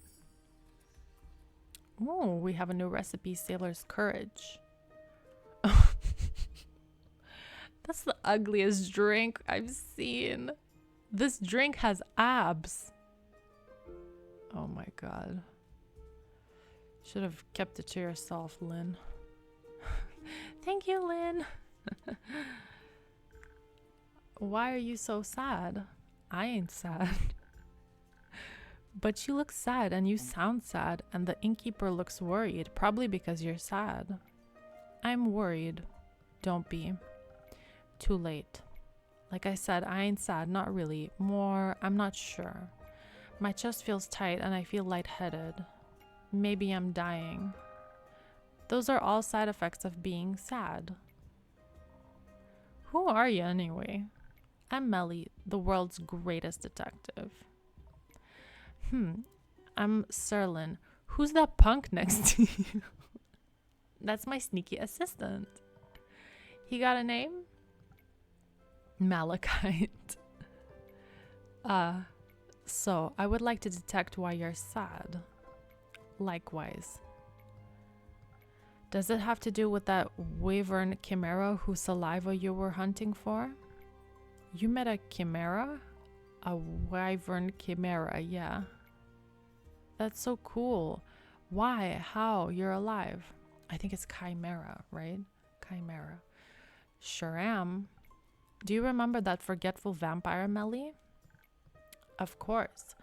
Ooh, we have a new recipe, Sailor's Courage. That's the ugliest drink I've seen. This drink has abs. Oh my god. Should have kept it to yourself, Lynn. Thank you, Lynn. Why are you so sad? I ain't sad. But you look sad and you sound sad, and the innkeeper looks worried, probably because you're sad. I'm worried. Don't be. Too late. Like I said, I ain't sad, not really. More, I'm not sure. My chest feels tight and I feel lightheaded. Maybe I'm dying. Those are all side effects of being sad. Who are you anyway? I'm Melly, the world's greatest detective. I'm Serlin. Who's that punk next to you? That's my sneaky assistant. He got a name? Malachite. So I would like to detect why you're sad. Likewise. Does it have to do with that wyvern chimera whose saliva you were hunting for? You met a chimera? A wyvern chimera, yeah. That's so cool. Why? How? You're alive. I think it's chimera, right? Chimera. Sure am. Do you remember that forgetful vampire, Melly? Of course.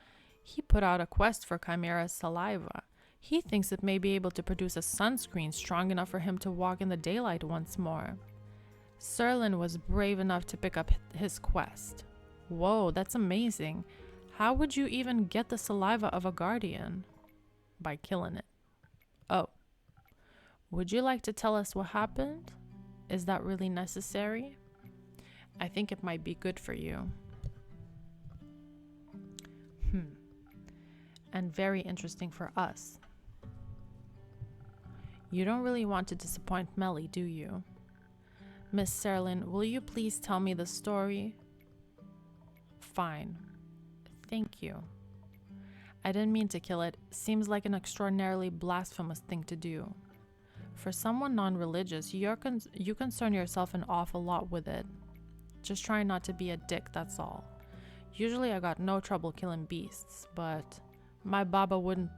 He put out a quest for chimera's saliva. He thinks it may be able to produce a sunscreen strong enough for him to walk in the daylight once more. Serlin was brave enough to pick up his quest. Whoa, that's amazing. How would you even get the saliva of a guardian? By killing it. Oh. Would you like to tell us what happened? Is that really necessary? I think it might be good for you. And very interesting for us. You don't really want to disappoint Melly, do you? Miss Serlin, will you please tell me the story? Fine. Thank you. I didn't mean to kill it. Seems like an extraordinarily blasphemous thing to do. For someone non-religious, you concern yourself an awful lot with it. Just try not to be a dick, that's all. Usually I got no trouble killing beasts, but my Baba would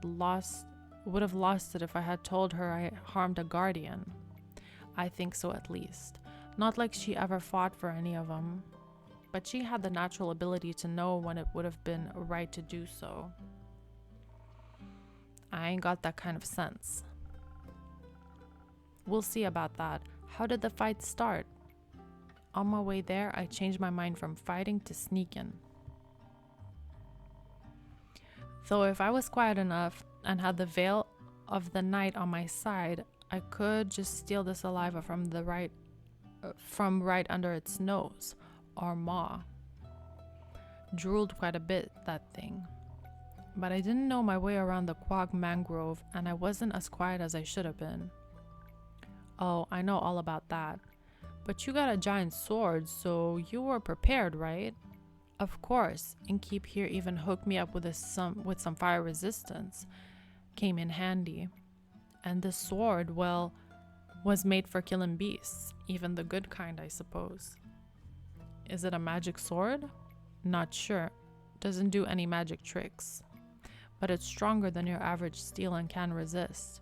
have lost it if I had told her I harmed a guardian. I think so, at least. Not like she ever fought for any of them. But she had the natural ability to know when it would have been right to do so. I ain't got that kind of sense. We'll see about that. How did the fight start? On my way there, I changed my mind from fighting to sneaking. Though if I was quiet enough and had the veil of the night on my side, I could just steal the saliva from right under its nose, or maw. Drooled quite a bit, that thing. But I didn't know my way around the quag mangrove, and I wasn't as quiet as I should have been. Oh, I know all about that. But you got a giant sword, so you were prepared, right? Of course, Innkeep here even hooked me up with some fire resistance. Came in handy. And this sword, well, was made for killing beasts, even the good kind, I suppose. Is it a magic sword? Not sure. Doesn't do any magic tricks. But it's stronger than your average steel and can resist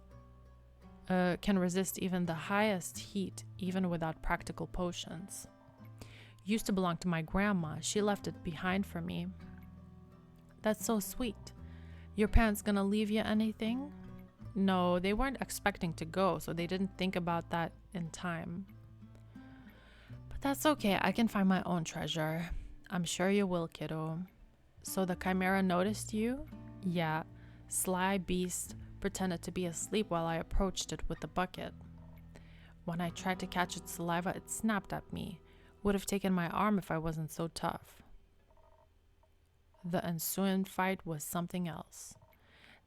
even the highest heat, even without practical potions. Used to belong to my grandma. She left it behind for me. That's so sweet. Your parents gonna leave you anything? No, they weren't expecting to go, so they didn't think about that in time. But that's okay. I can find my own treasure. I'm sure you will, kiddo. So the chimera noticed you? Yeah. Sly beast pretended to be asleep while I approached it with the bucket. When I tried to catch its saliva, it snapped at me. Would have taken my arm if I wasn't so tough. The ensuing fight was something else.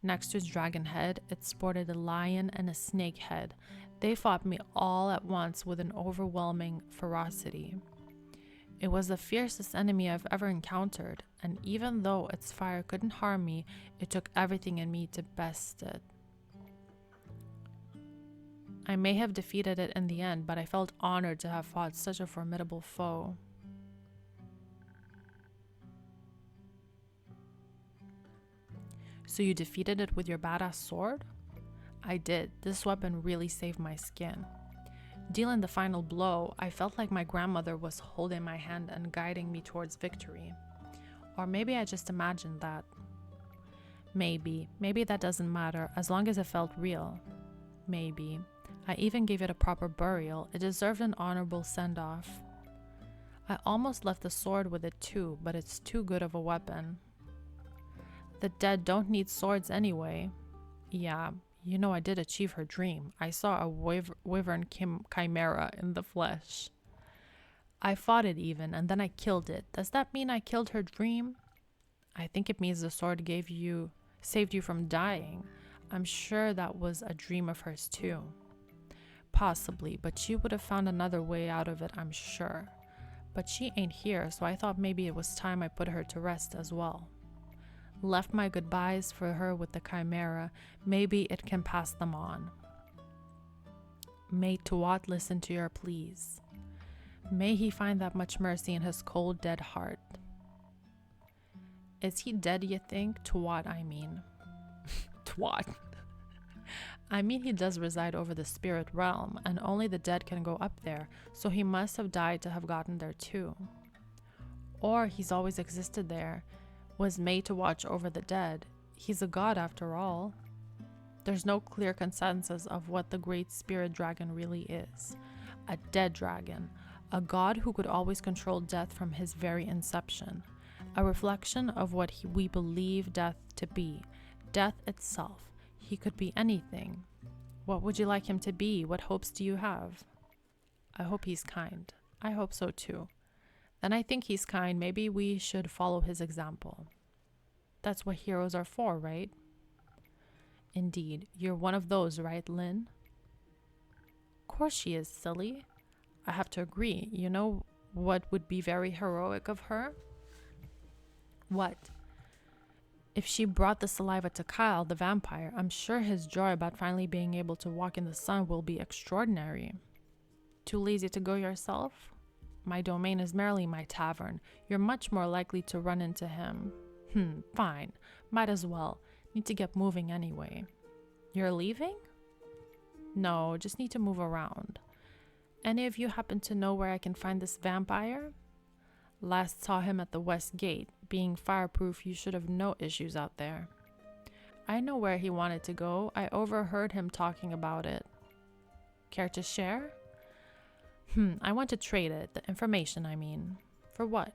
Next to its dragon head, it sported a lion and a snake head. They fought me all at once with an overwhelming ferocity. It was the fiercest enemy I've ever encountered, and even though its fire couldn't harm me, it took everything in me to best it. I may have defeated it in the end, but I felt honored to have fought such a formidable foe. So you defeated it with your badass sword? I did. This weapon really saved my skin. Dealing the final blow, I felt like my grandmother was holding my hand and guiding me towards victory. Or maybe I just imagined that. Maybe that doesn't matter, as long as it felt real. Maybe. I even gave it a proper burial. It deserved an honorable send-off. I almost left the sword with it too, but it's too good of a weapon. The dead don't need swords anyway. Yeah, you know I did achieve her dream. I saw a wyvern chimera in the flesh. I fought it even, and then I killed it. Does that mean I killed her dream? I think it means the sword saved you from dying. I'm sure that was a dream of hers too. Possibly, but she would have found another way out of it, I'm sure. But she ain't here, so I thought maybe it was time I put her to rest as well. Left my goodbyes for her with the chimera. Maybe it can pass them on. May Tuat listen to your pleas. May he find that much mercy in his cold, dead heart. Is he dead, you think? Tuat, I mean. Tuat. I mean, he does reside over the spirit realm, and only the dead can go up there, so he must have died to have gotten there too. Or he's always existed there, was made to watch over the dead. He's a god after all. There's no clear consensus of what the great spirit dragon really is. A dead dragon, a god who could always control death from his very inception. A reflection of what we believe death to be, death itself. He could be anything. What would you like him to be? What hopes do you have? I hope he's kind. I hope so too. Then I think he's kind. Maybe we should follow his example. That's what heroes are for, right? Indeed. You're one of those, right, Lynn? Of course she is, silly. I have to agree. You know what would be very heroic of her? What? If she brought the saliva to Kyle, the vampire, I'm sure his joy about finally being able to walk in the sun will be extraordinary. Too lazy to go yourself? My domain is merely my tavern. You're much more likely to run into him. Fine. Might as well. Need to get moving anyway. You're leaving? No, just need to move around. Any of you happen to know where I can find this vampire? Last saw him at the west gate. Being fireproof, you should have no issues out there. I know where he wanted to go. I overheard him talking about it. Care to share? I want to trade it. The information, I mean. For what?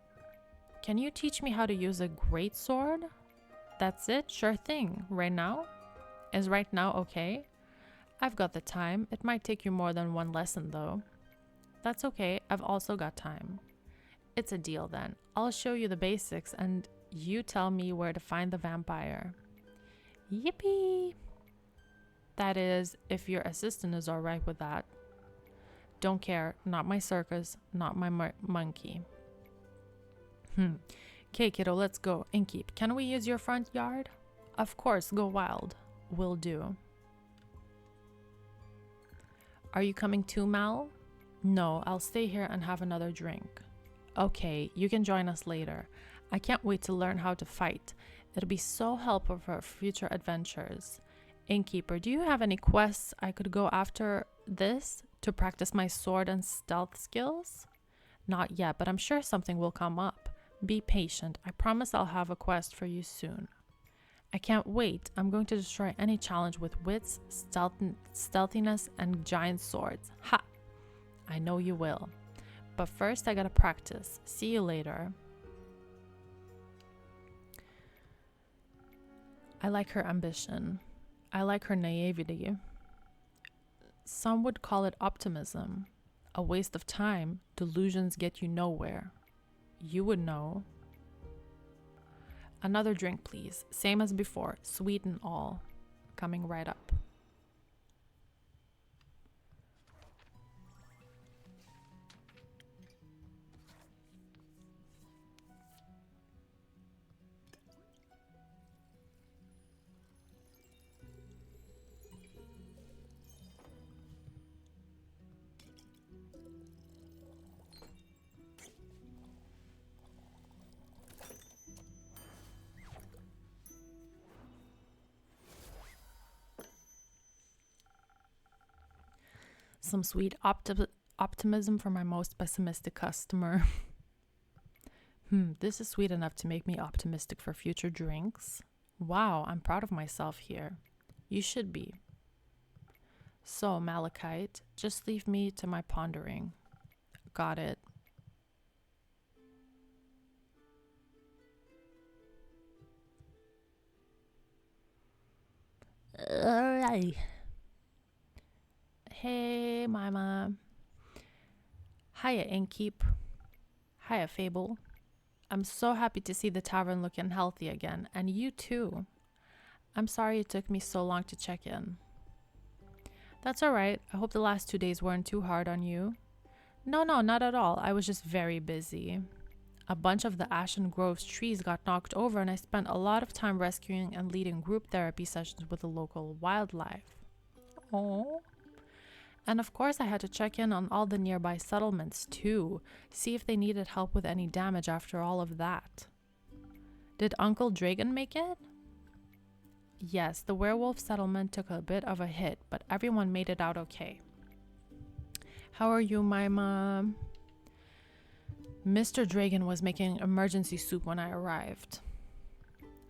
Can you teach me how to use a great sword? That's it? Sure thing. Right now? Is right now okay? I've got the time. It might take you more than one lesson, though. That's okay. I've also got time. It's a deal, then. I'll show you the basics, and you tell me where to find the vampire. Yippee! That is, if your assistant is alright with that. Don't care. Not my circus. Not my monkey. Okay, kiddo, let's go. Innkeep, can we use your front yard? Of course, go wild. Will do. Are you coming too, Mal? No, I'll stay here and have another drink. Okay, you can join us later. I can't wait to learn how to fight. It'll be so helpful for future adventures. Innkeeper, do you have any quests I could go after this to practice my sword and stealth skills? Not yet, but I'm sure something will come up. Be patient. I promise I'll have a quest for you soon. I can't wait. I'm going to destroy any challenge with wits, stealthiness, and giant swords. Ha! I know you will. But first, I gotta practice. See you later. I like her ambition. I like her naivety. Some would call it optimism. A waste of time. Delusions get you nowhere. You would know. Another drink, please. Same as before. Sweet and all. Coming right up. Some sweet optimism for my most pessimistic customer. This is sweet enough to make me optimistic for future drinks. Wow, I'm proud of myself here. You should be. So, Malachite, just leave me to my pondering. Got it. Alright. Hey, Mama. Hiya, Innkeep. Hiya, Fable. I'm so happy to see the tavern looking healthy again, and you too. I'm sorry it took me so long to check in. That's alright. I hope the last 2 days weren't too hard on you. No, not at all. I was just very busy. A bunch of the Ashen Grove's trees got knocked over, and I spent a lot of time rescuing and leading group therapy sessions with the local wildlife. Oh. And of course, I had to check in on all the nearby settlements too, see if they needed help with any damage after all of that. Did Uncle Dragon make it? Yes, the werewolf settlement took a bit of a hit, but everyone made it out okay. How are you, my mom? Mr. Dragon was making emergency soup when I arrived.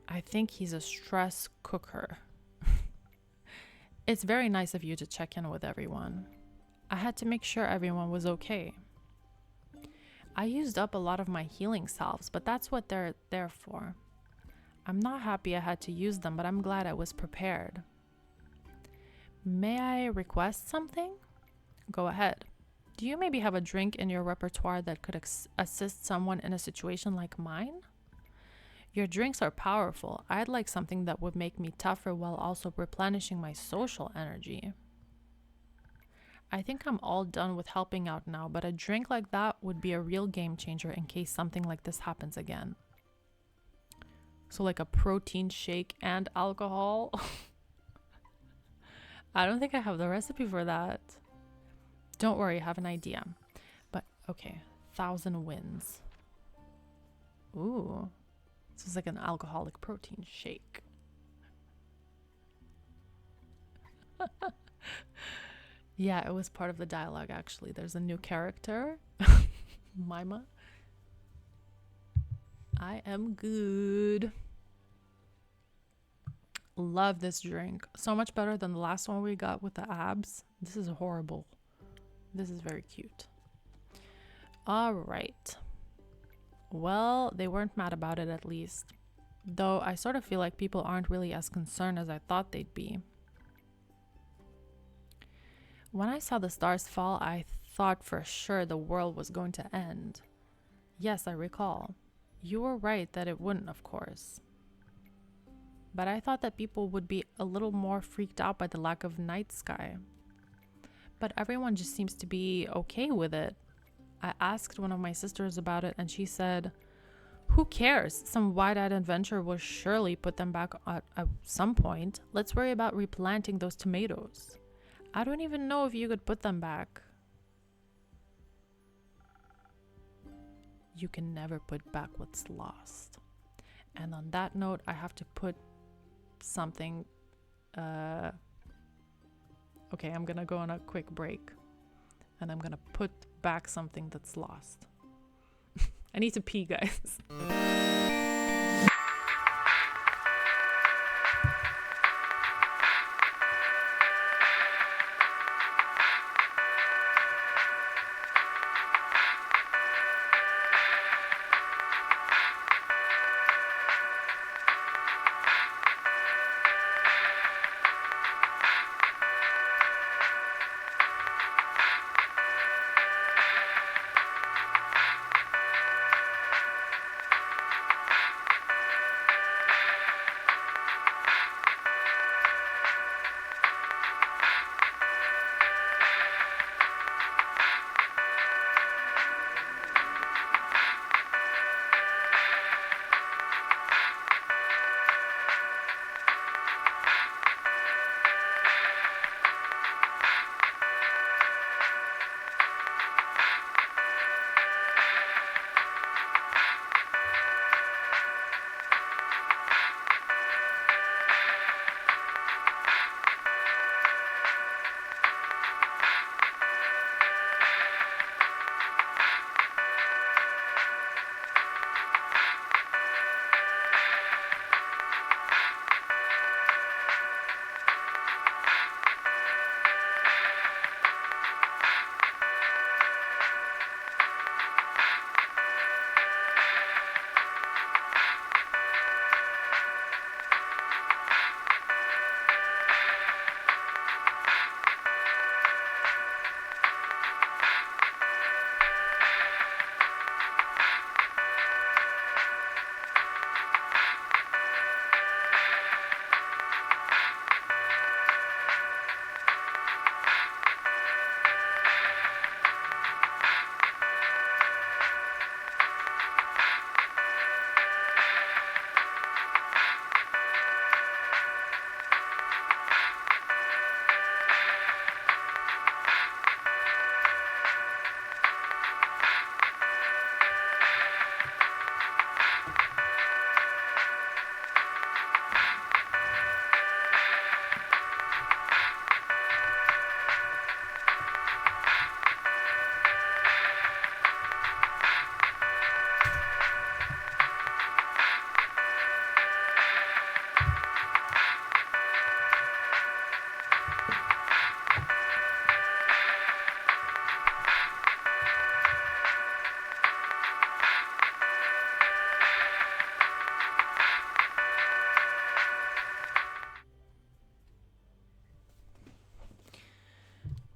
I think he's a stress cooker. It's very nice of you to check in with everyone. I had to make sure everyone was okay. I used up a lot of my healing salves, but that's what they're there for. I'm not happy I had to use them, but I'm glad I was prepared. May I request something? Go ahead. Do you maybe have a drink in your repertoire that could assist someone in a situation like mine? Your drinks are powerful. I'd like something that would make me tougher while also replenishing my social energy. I think I'm all done with helping out now, but a drink like that would be a real game changer in case something like this happens again. So like a protein shake and alcohol? I don't think I have the recipe for that. Don't worry, I have an idea. But okay, 1,000 wins. Ooh. This is like an alcoholic protein shake. Yeah, it was part of the dialogue actually. There's a new character, Mima. I am good. Love this drink. So much better than the last one we got with the abs. This is horrible. This is very cute. All right. Well, they weren't mad about it at least. Though I sort of feel like people aren't really as concerned as I thought they'd be. When I saw the stars fall, I thought for sure the world was going to end. Yes, I recall. You were right that it wouldn't, of course. But I thought that people would be a little more freaked out by the lack of night sky. But everyone just seems to be okay with it. I asked one of my sisters about it and she said, who cares? Some wide-eyed adventure will surely put them back at some point. Let's worry about replanting those tomatoes. I don't even know if you could put them back. You can never put back what's lost. And on that note, I have to put something. Okay, I'm gonna go on a quick break. And I'm gonna put back something that's lost. I need to pee, guys.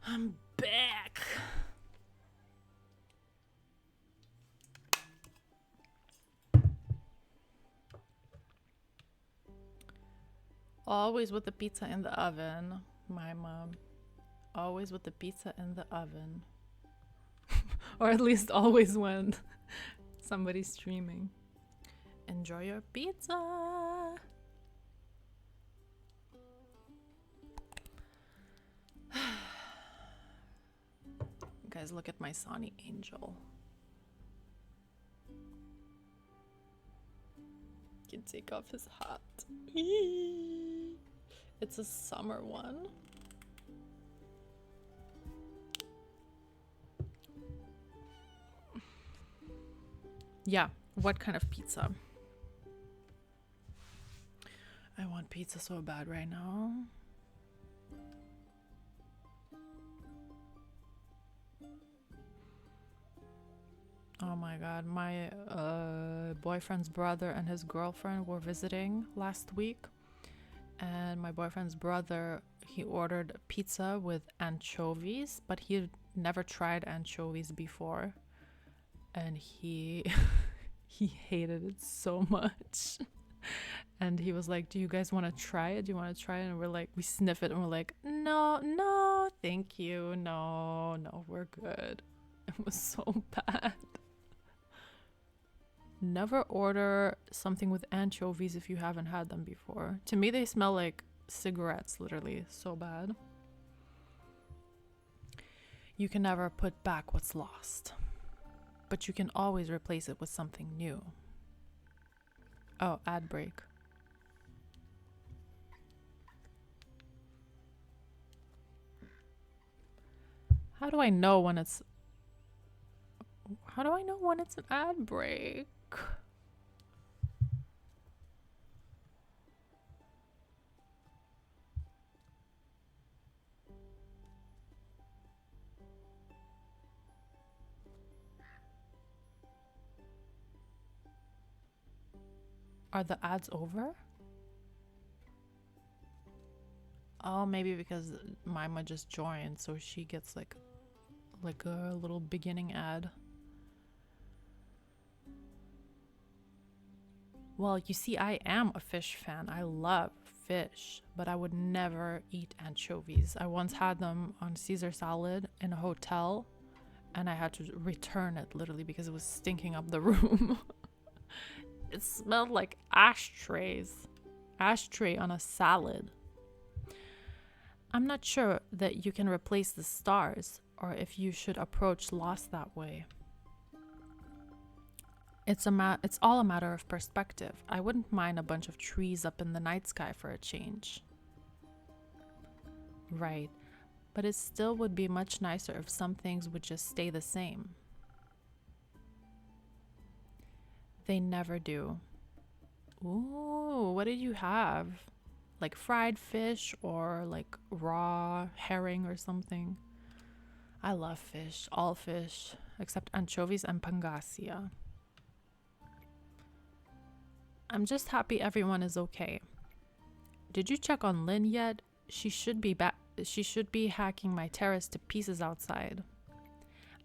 I'm back. Always with the pizza in the oven. My mom. Always with the pizza in the oven. Or at least always when somebody's streaming. Enjoy your pizza. Guys, look at my Sonny Angel. Can take off his hat. It's a summer one. Yeah, what kind of pizza? I want pizza so bad right now. Oh my god, my boyfriend's brother and his girlfriend were visiting last week. And my boyfriend's brother, he ordered pizza with anchovies, but he had never tried anchovies before. And he hated it so much. And he was like, do you guys want to try it? Do you want to try it? And we're like, we sniff it and we're like, no, thank you. No, we're good. It was so bad. Never order something with anchovies if you haven't had them before. To me, they smell like cigarettes, literally. So bad. You can never put back what's lost, but you can always replace it with something new. Oh, ad break. How do I know when it's an ad break? Are the ads over? Oh, maybe because Mima just joined, so she gets like a little beginning ad. Well, you see, I am a fish fan. I love fish, but I would never eat anchovies. I once had them on Caesar salad in a hotel, and I had to return it literally because it was stinking up the room. It smelled like ashtrays. Ashtray on a salad. I'm not sure that you can replace the stars, or if you should approach loss that way. It's all a matter of perspective. I wouldn't mind a bunch of trees up in the night sky for a change. Right, but it still would be much nicer if some things would just stay the same. They never do. Ooh, what did you have? Like fried fish or like raw herring or something? I love fish, all fish, except anchovies and pangasia. I'm just happy everyone is okay. Did you check on Lynn yet? She should be hacking my terrace to pieces outside.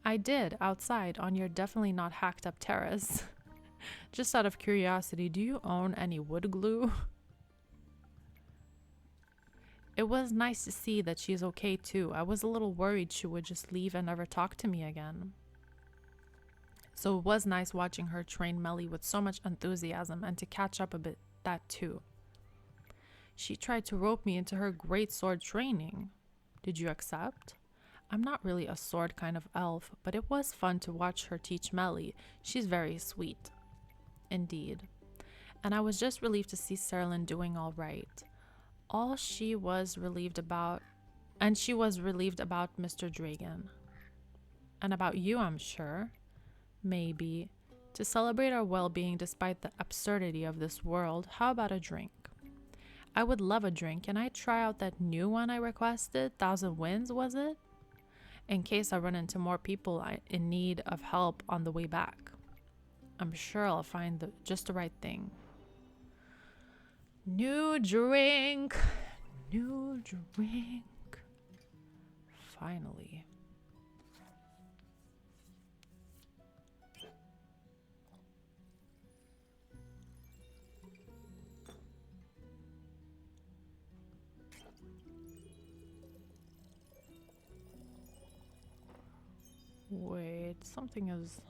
I did, outside, on your definitely not hacked up terrace. Just out of curiosity, do you own any wood glue? It was nice to see that she's okay too. I was a little worried she would just leave and never talk to me again. So it was nice watching her train Melly with so much enthusiasm and to catch up a bit that too. She tried to rope me into her great sword training. Did you accept? I'm not really a sword kind of elf, but it was fun to watch her teach Melly. She's very sweet. Indeed. And I was just relieved to see Serlin doing all right. She was relieved about Mr. Dragon. And about you, I'm sure. Maybe. To celebrate our well-being despite the absurdity of this world, how about a drink? I would love a drink. Can I try out that new one I requested? 1,000 Winds, was it? In case I run into more people in need of help on the way back. I'm sure I'll find just the right thing. New drink. Finally. Wait, something is...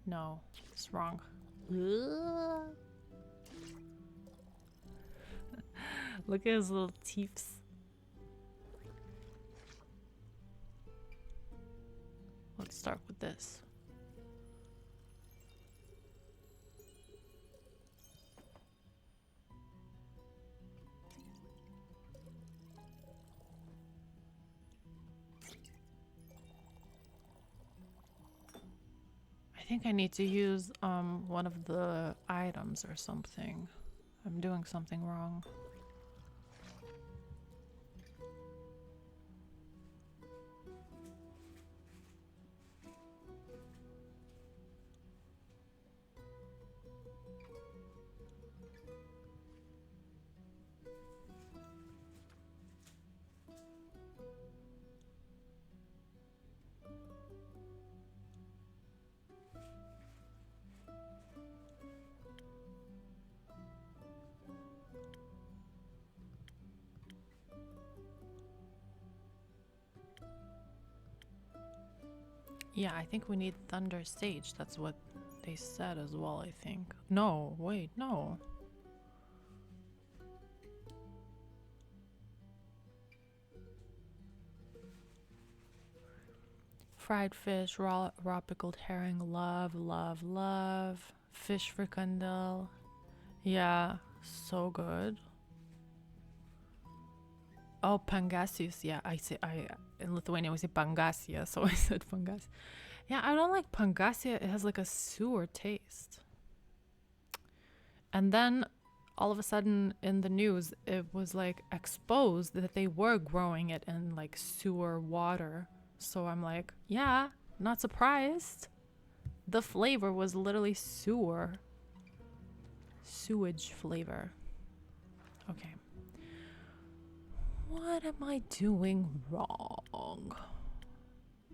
No, it's wrong. Look at his little teeths. Let's start with this. I think I need to use one of the items or something. I'm doing something wrong. Yeah, I think we need Thunder Sage. That's what they said as well, I think. No, wait, no. Fried fish, raw pickled herring, love, love, love. Fish frikandel. Yeah, so good. Oh, pangasius. Yeah, in Lithuania we say pangasia, so I said pangas. Yeah, I don't like pangasia. It has like a sewer taste. And then all of a sudden in the news, it was like exposed that they were growing it in like sewer water. So I'm like, yeah, not surprised. The flavor was literally sewage flavor. Okay. What am I doing wrong?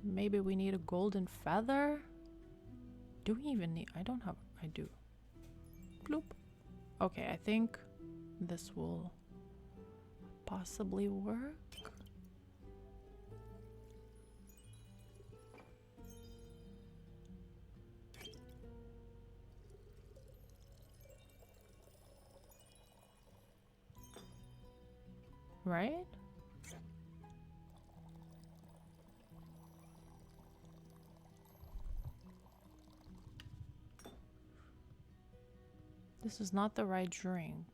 Maybe we need a golden feather? Do we even need... I don't have... I do. Bloop. Okay, I think this will possibly work. Right? This is not the right drink.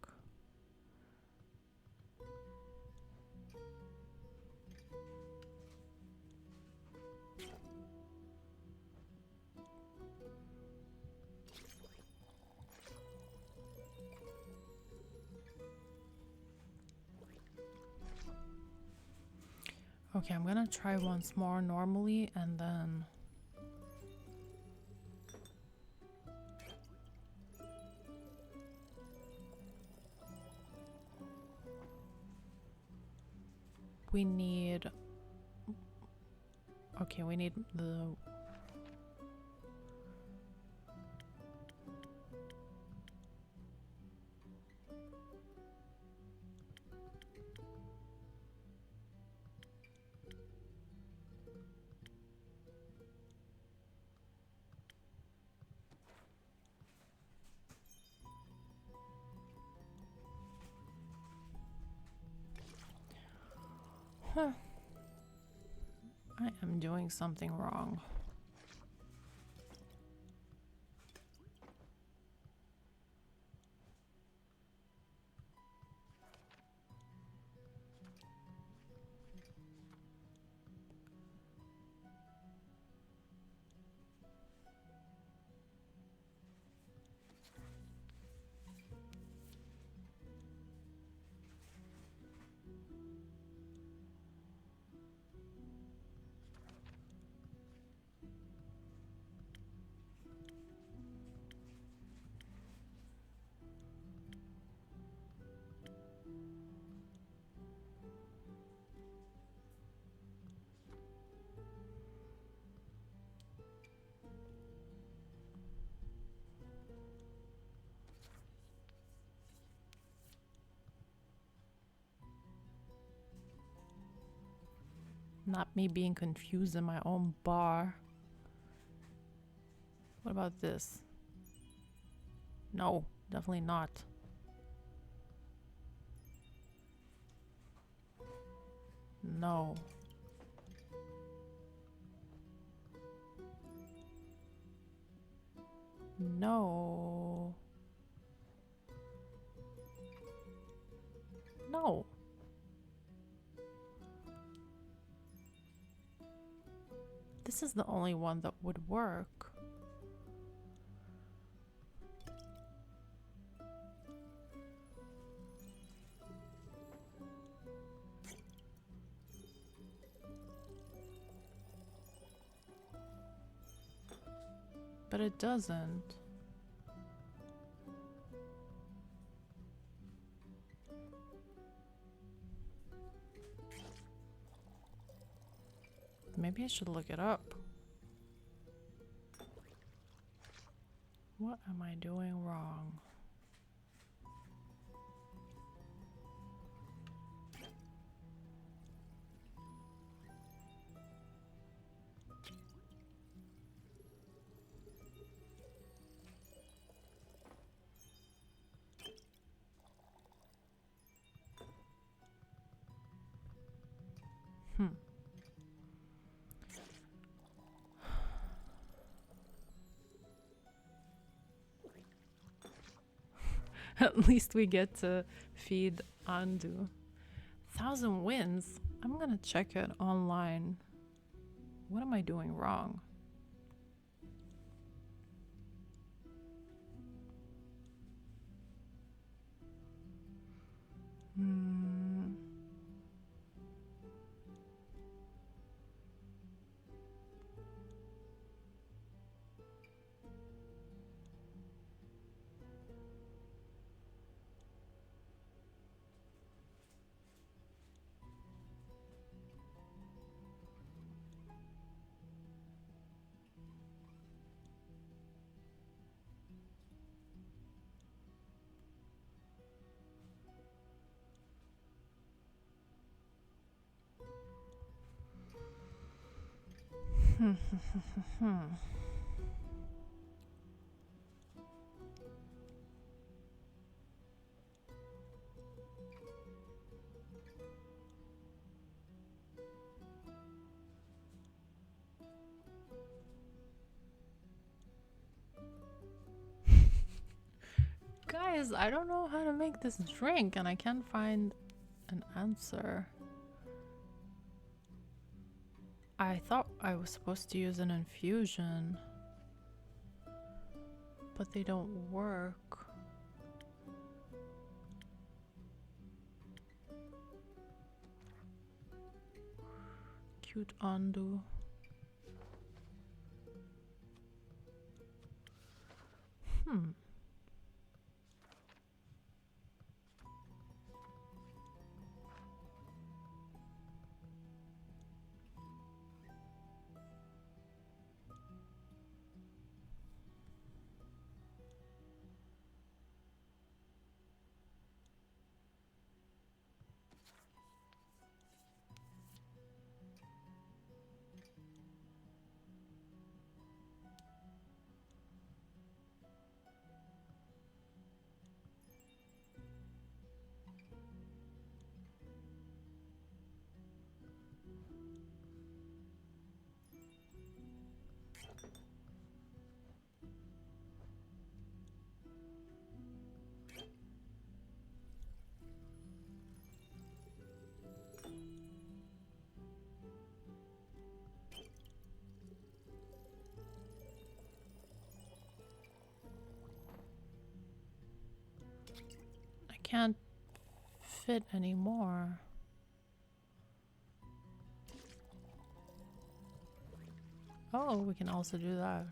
Okay, I'm gonna try once more normally and then... We need... Okay, we need the... Huh. I am doing something wrong. Not me being confused in my own bar. What about this? No, definitely not. No. No. No. This is the only one that would work. But it doesn't. Maybe I should look it up. What am I doing wrong? At least we get to feed Andu. 1,000 wins? I'm gonna check it online. What am I doing wrong? Guys, I don't know how to make this drink and I can't find an answer. I thought I was supposed to use an infusion, but they don't work. Cute Andu. I can't fit anymore. Oh, we can also do that.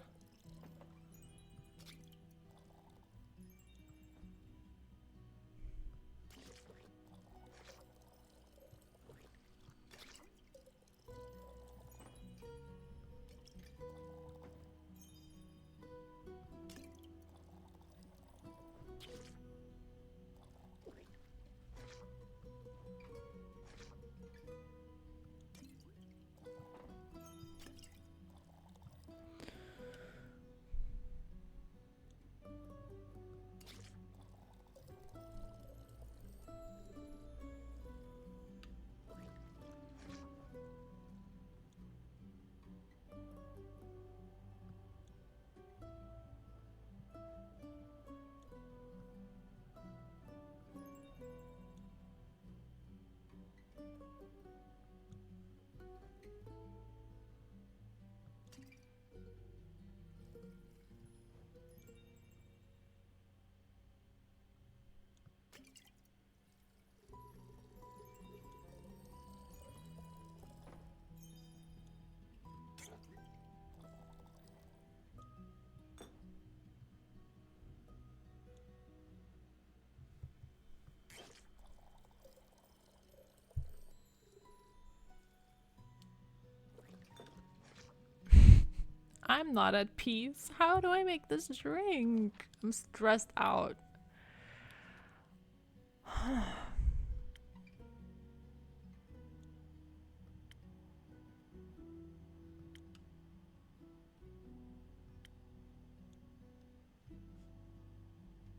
I'm not at peace. How do I make this drink? I'm stressed out.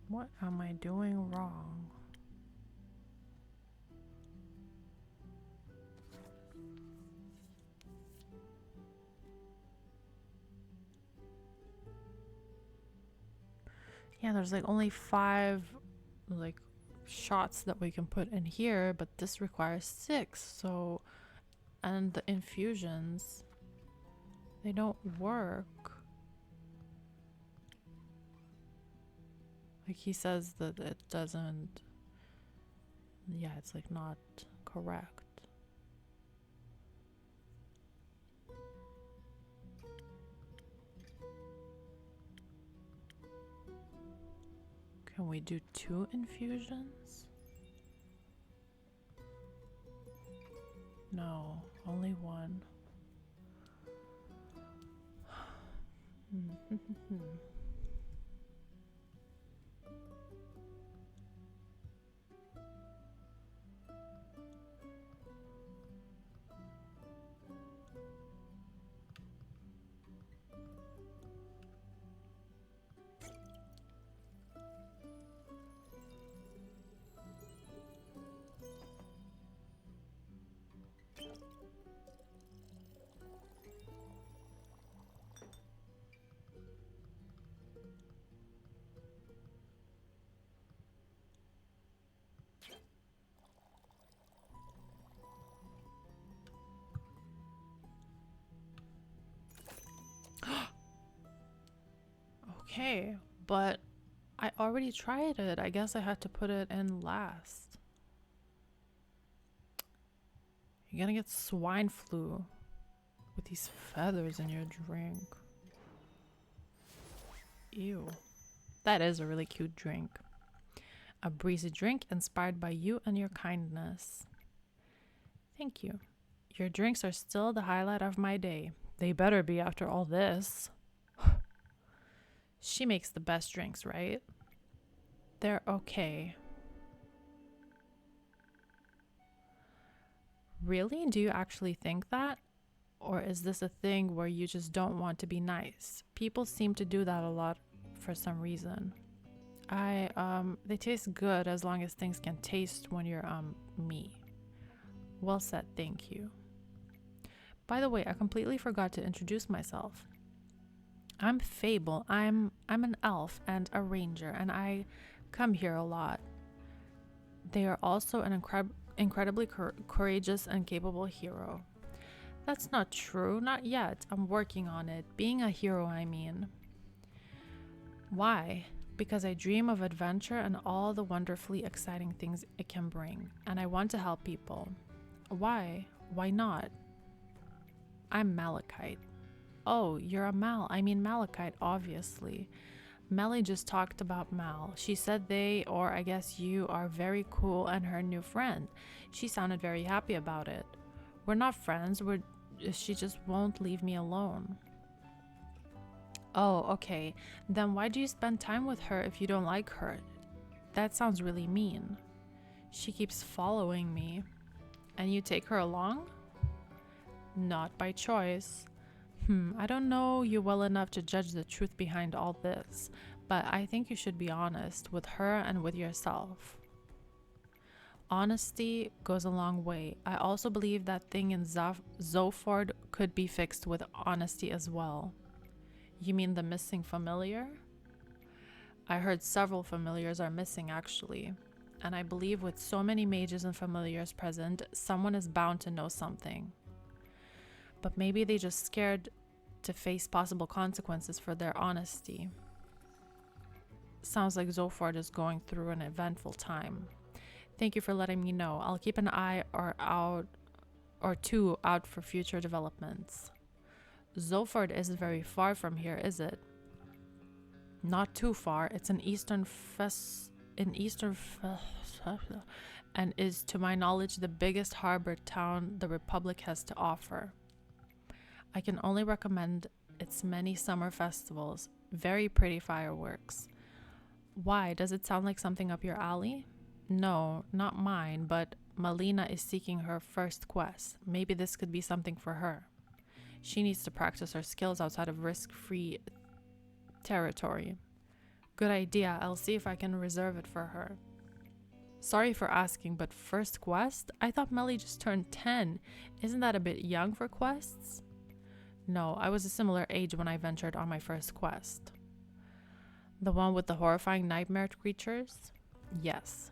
What am I doing wrong? Yeah, there's like only 5 like shots that we can put in here, but this requires 6. So, and the infusions, they don't work. Like he says that it doesn't. Yeah, it's like not correct. Can we do 2 infusions? No, only 1. Okay, but I already tried it. I guess I had to put it in last. You're gonna get swine flu with these feathers in your drink. Ew. That is a really cute drink. A breezy drink inspired by you and your kindness. Thank you. Your drinks are still the highlight of my day. They better be after all this. She makes the best drinks, right? They're okay. Really? Do you actually think that? Or is this a thing where you just don't want to be nice? People seem to do that a lot for some reason. They taste good as long as things can taste when you're, me. Well said, thank you. By the way, I completely forgot to introduce myself. I'm Fable. I'm an elf and a ranger, and I come here a lot. They are also an incredibly courageous and capable hero. That's not true, not yet. I'm working on it. Being a hero, I mean. Why? Because I dream of adventure and all the wonderfully exciting things it can bring, and I want to help people. Why? Why not? I'm Malachite. Oh, you're a Malachite, obviously. Melly just talked about Mal. She said they, or I guess you, are very cool and her new friend. She sounded very happy about it. We're not friends, she just won't leave me alone. Oh, okay. Then why do you spend time with her if you don't like her? That sounds really mean. She keeps following me. And you take her along? Not by choice. I don't know you well enough to judge the truth behind all this, but I think you should be honest with her and with yourself. Honesty goes a long way. I also believe that thing in Zoford could be fixed with honesty as well. You mean the missing familiar? I heard several familiars are missing actually, and I believe with so many mages and familiars present, someone is bound to know something. But maybe they just scared to face possible consequences for their honesty. Sounds like Zoford is going through an eventful time. Thank you for letting me know. I'll keep an eye or two out for future developments. Zoford isn't very far from here, is it? Not too far. It's in and is, to my knowledge, the biggest harbor town the Republic has to offer. I can only recommend its many summer festivals, very pretty fireworks. Why? Does it sound like something up your alley? No, not mine, but Melina is seeking her first quest. Maybe this could be something for her. She needs to practice her skills outside of risk-free territory. Good idea. I'll see if I can reserve it for her. Sorry for asking, but first quest? I thought Melly just turned 10. Isn't that a bit young for quests? No, I was a similar age when I ventured on my first quest. The one with the horrifying nightmare creatures? Yes.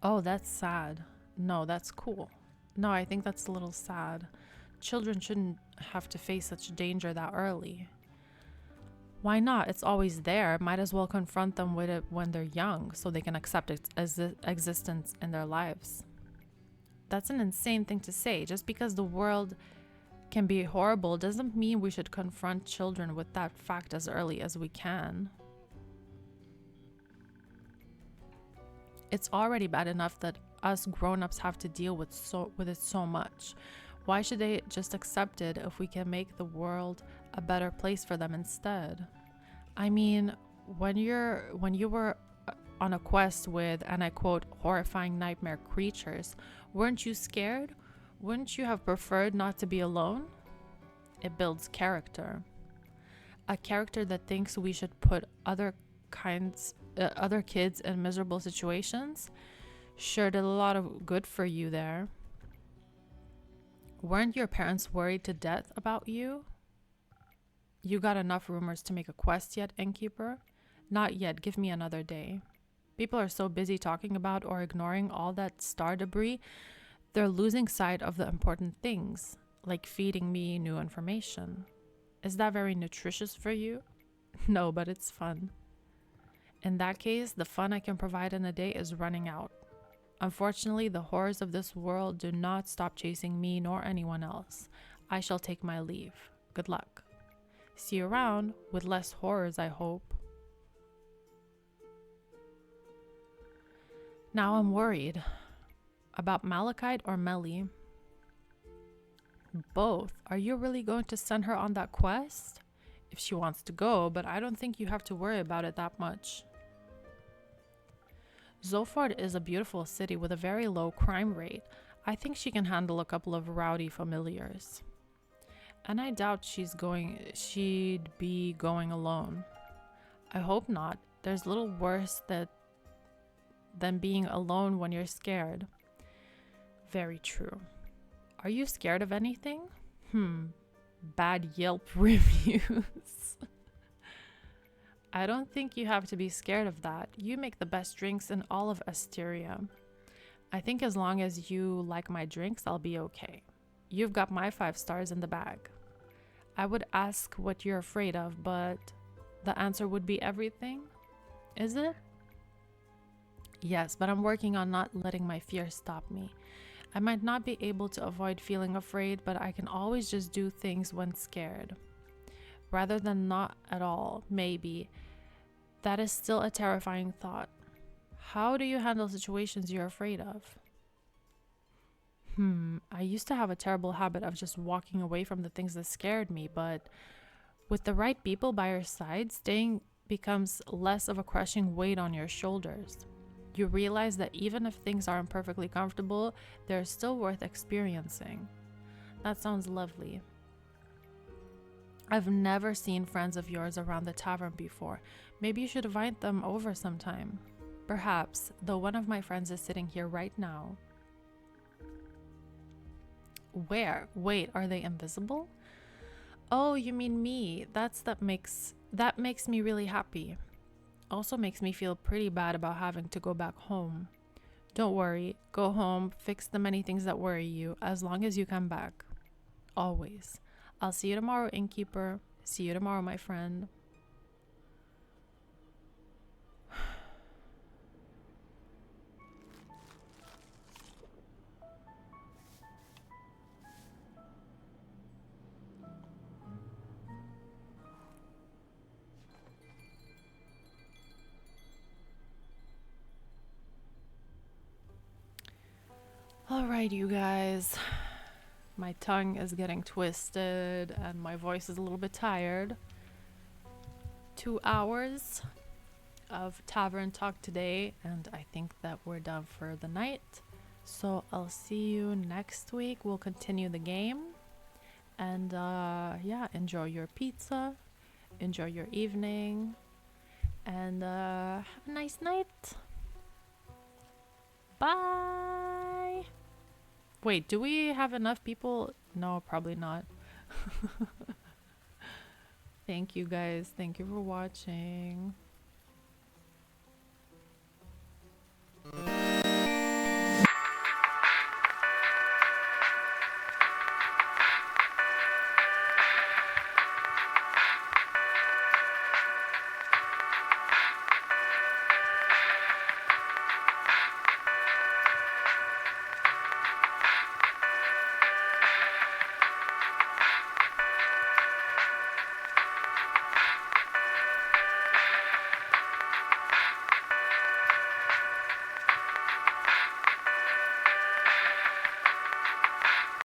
Oh, that's sad. No, that's cool. No, I think that's a little sad. Children shouldn't have to face such danger that early. Why not? It's always there. Might as well confront them with it when they're young so they can accept its existence in their lives. That's an insane thing to say. Just because the world can be horrible doesn't mean we should confront children with that fact as early as we can. It's already bad enough that us grown-ups have to deal with it so much. Why should they just accept it if we can make the world a better place for them instead? I mean, when you were on a quest with, and I quote, horrifying nightmare creatures, weren't you scared? Wouldn't you have preferred not to be alone? It builds character. A character that thinks we should put other kids in miserable situations sure did a lot of good for you there. Weren't your parents worried to death about you? You got enough rumors to make a quest yet, innkeeper? Not yet. Give me another day. People are so busy talking about or ignoring all that star debris, they're losing sight of the important things, like feeding me new information. Is that very nutritious for you? No, but it's fun. In that case, the fun I can provide in a day is running out. Unfortunately, the horrors of this world do not stop chasing me nor anyone else. I shall take my leave. Good luck. See you around, with less horrors, I hope. Now I'm worried. About Malachite or Melly? Both. Are you really going to send her on that quest? If she wants to go, but I don't think you have to worry about it that much. Zoford is a beautiful city with a very low crime rate. I think she can handle a couple of rowdy familiars. And I doubt she'd be going alone. I hope not. There's little worse than being alone when you're scared. Very true. Are you scared of anything? Bad Yelp reviews. I don't think you have to be scared of that. You make the best drinks in all of Asteria. I think as long as you like my drinks, I'll be okay. You've got my 5 stars in the bag. I would ask what you're afraid of, but the answer would be everything? Is it? Yes, but I'm working on not letting my fear stop me. I might not be able to avoid feeling afraid, but I can always just do things when scared. Rather than not at all, maybe. That is still a terrifying thought. How do you handle situations you're afraid of? I used to have a terrible habit of just walking away from the things that scared me, but with the right people by your side, staying becomes less of a crushing weight on your shoulders. You realize that even if things aren't perfectly comfortable, they're still worth experiencing. That sounds lovely. I've never seen friends of yours around the tavern before. Maybe you should invite them over sometime. Perhaps, though one of my friends is sitting here right now. Where? Wait, are they invisible? Oh, you mean me. That makes me really happy. Also makes me feel pretty bad about having to go back home. Don't worry. Go home, fix the many things that worry you, as long as you come back. Always. I'll see you tomorrow, innkeeper. See you tomorrow, my friend. All right, you guys. My tongue is getting twisted and my voice is a little bit tired. 2 hours of Tavern Talk today, and I think that we're done for the night. So I'll see you next week. We'll continue the game. And yeah, enjoy your pizza, enjoy your evening, and have a nice night. Bye. Wait, do we have enough people? No, probably not. Thank you guys. Thank you for watching.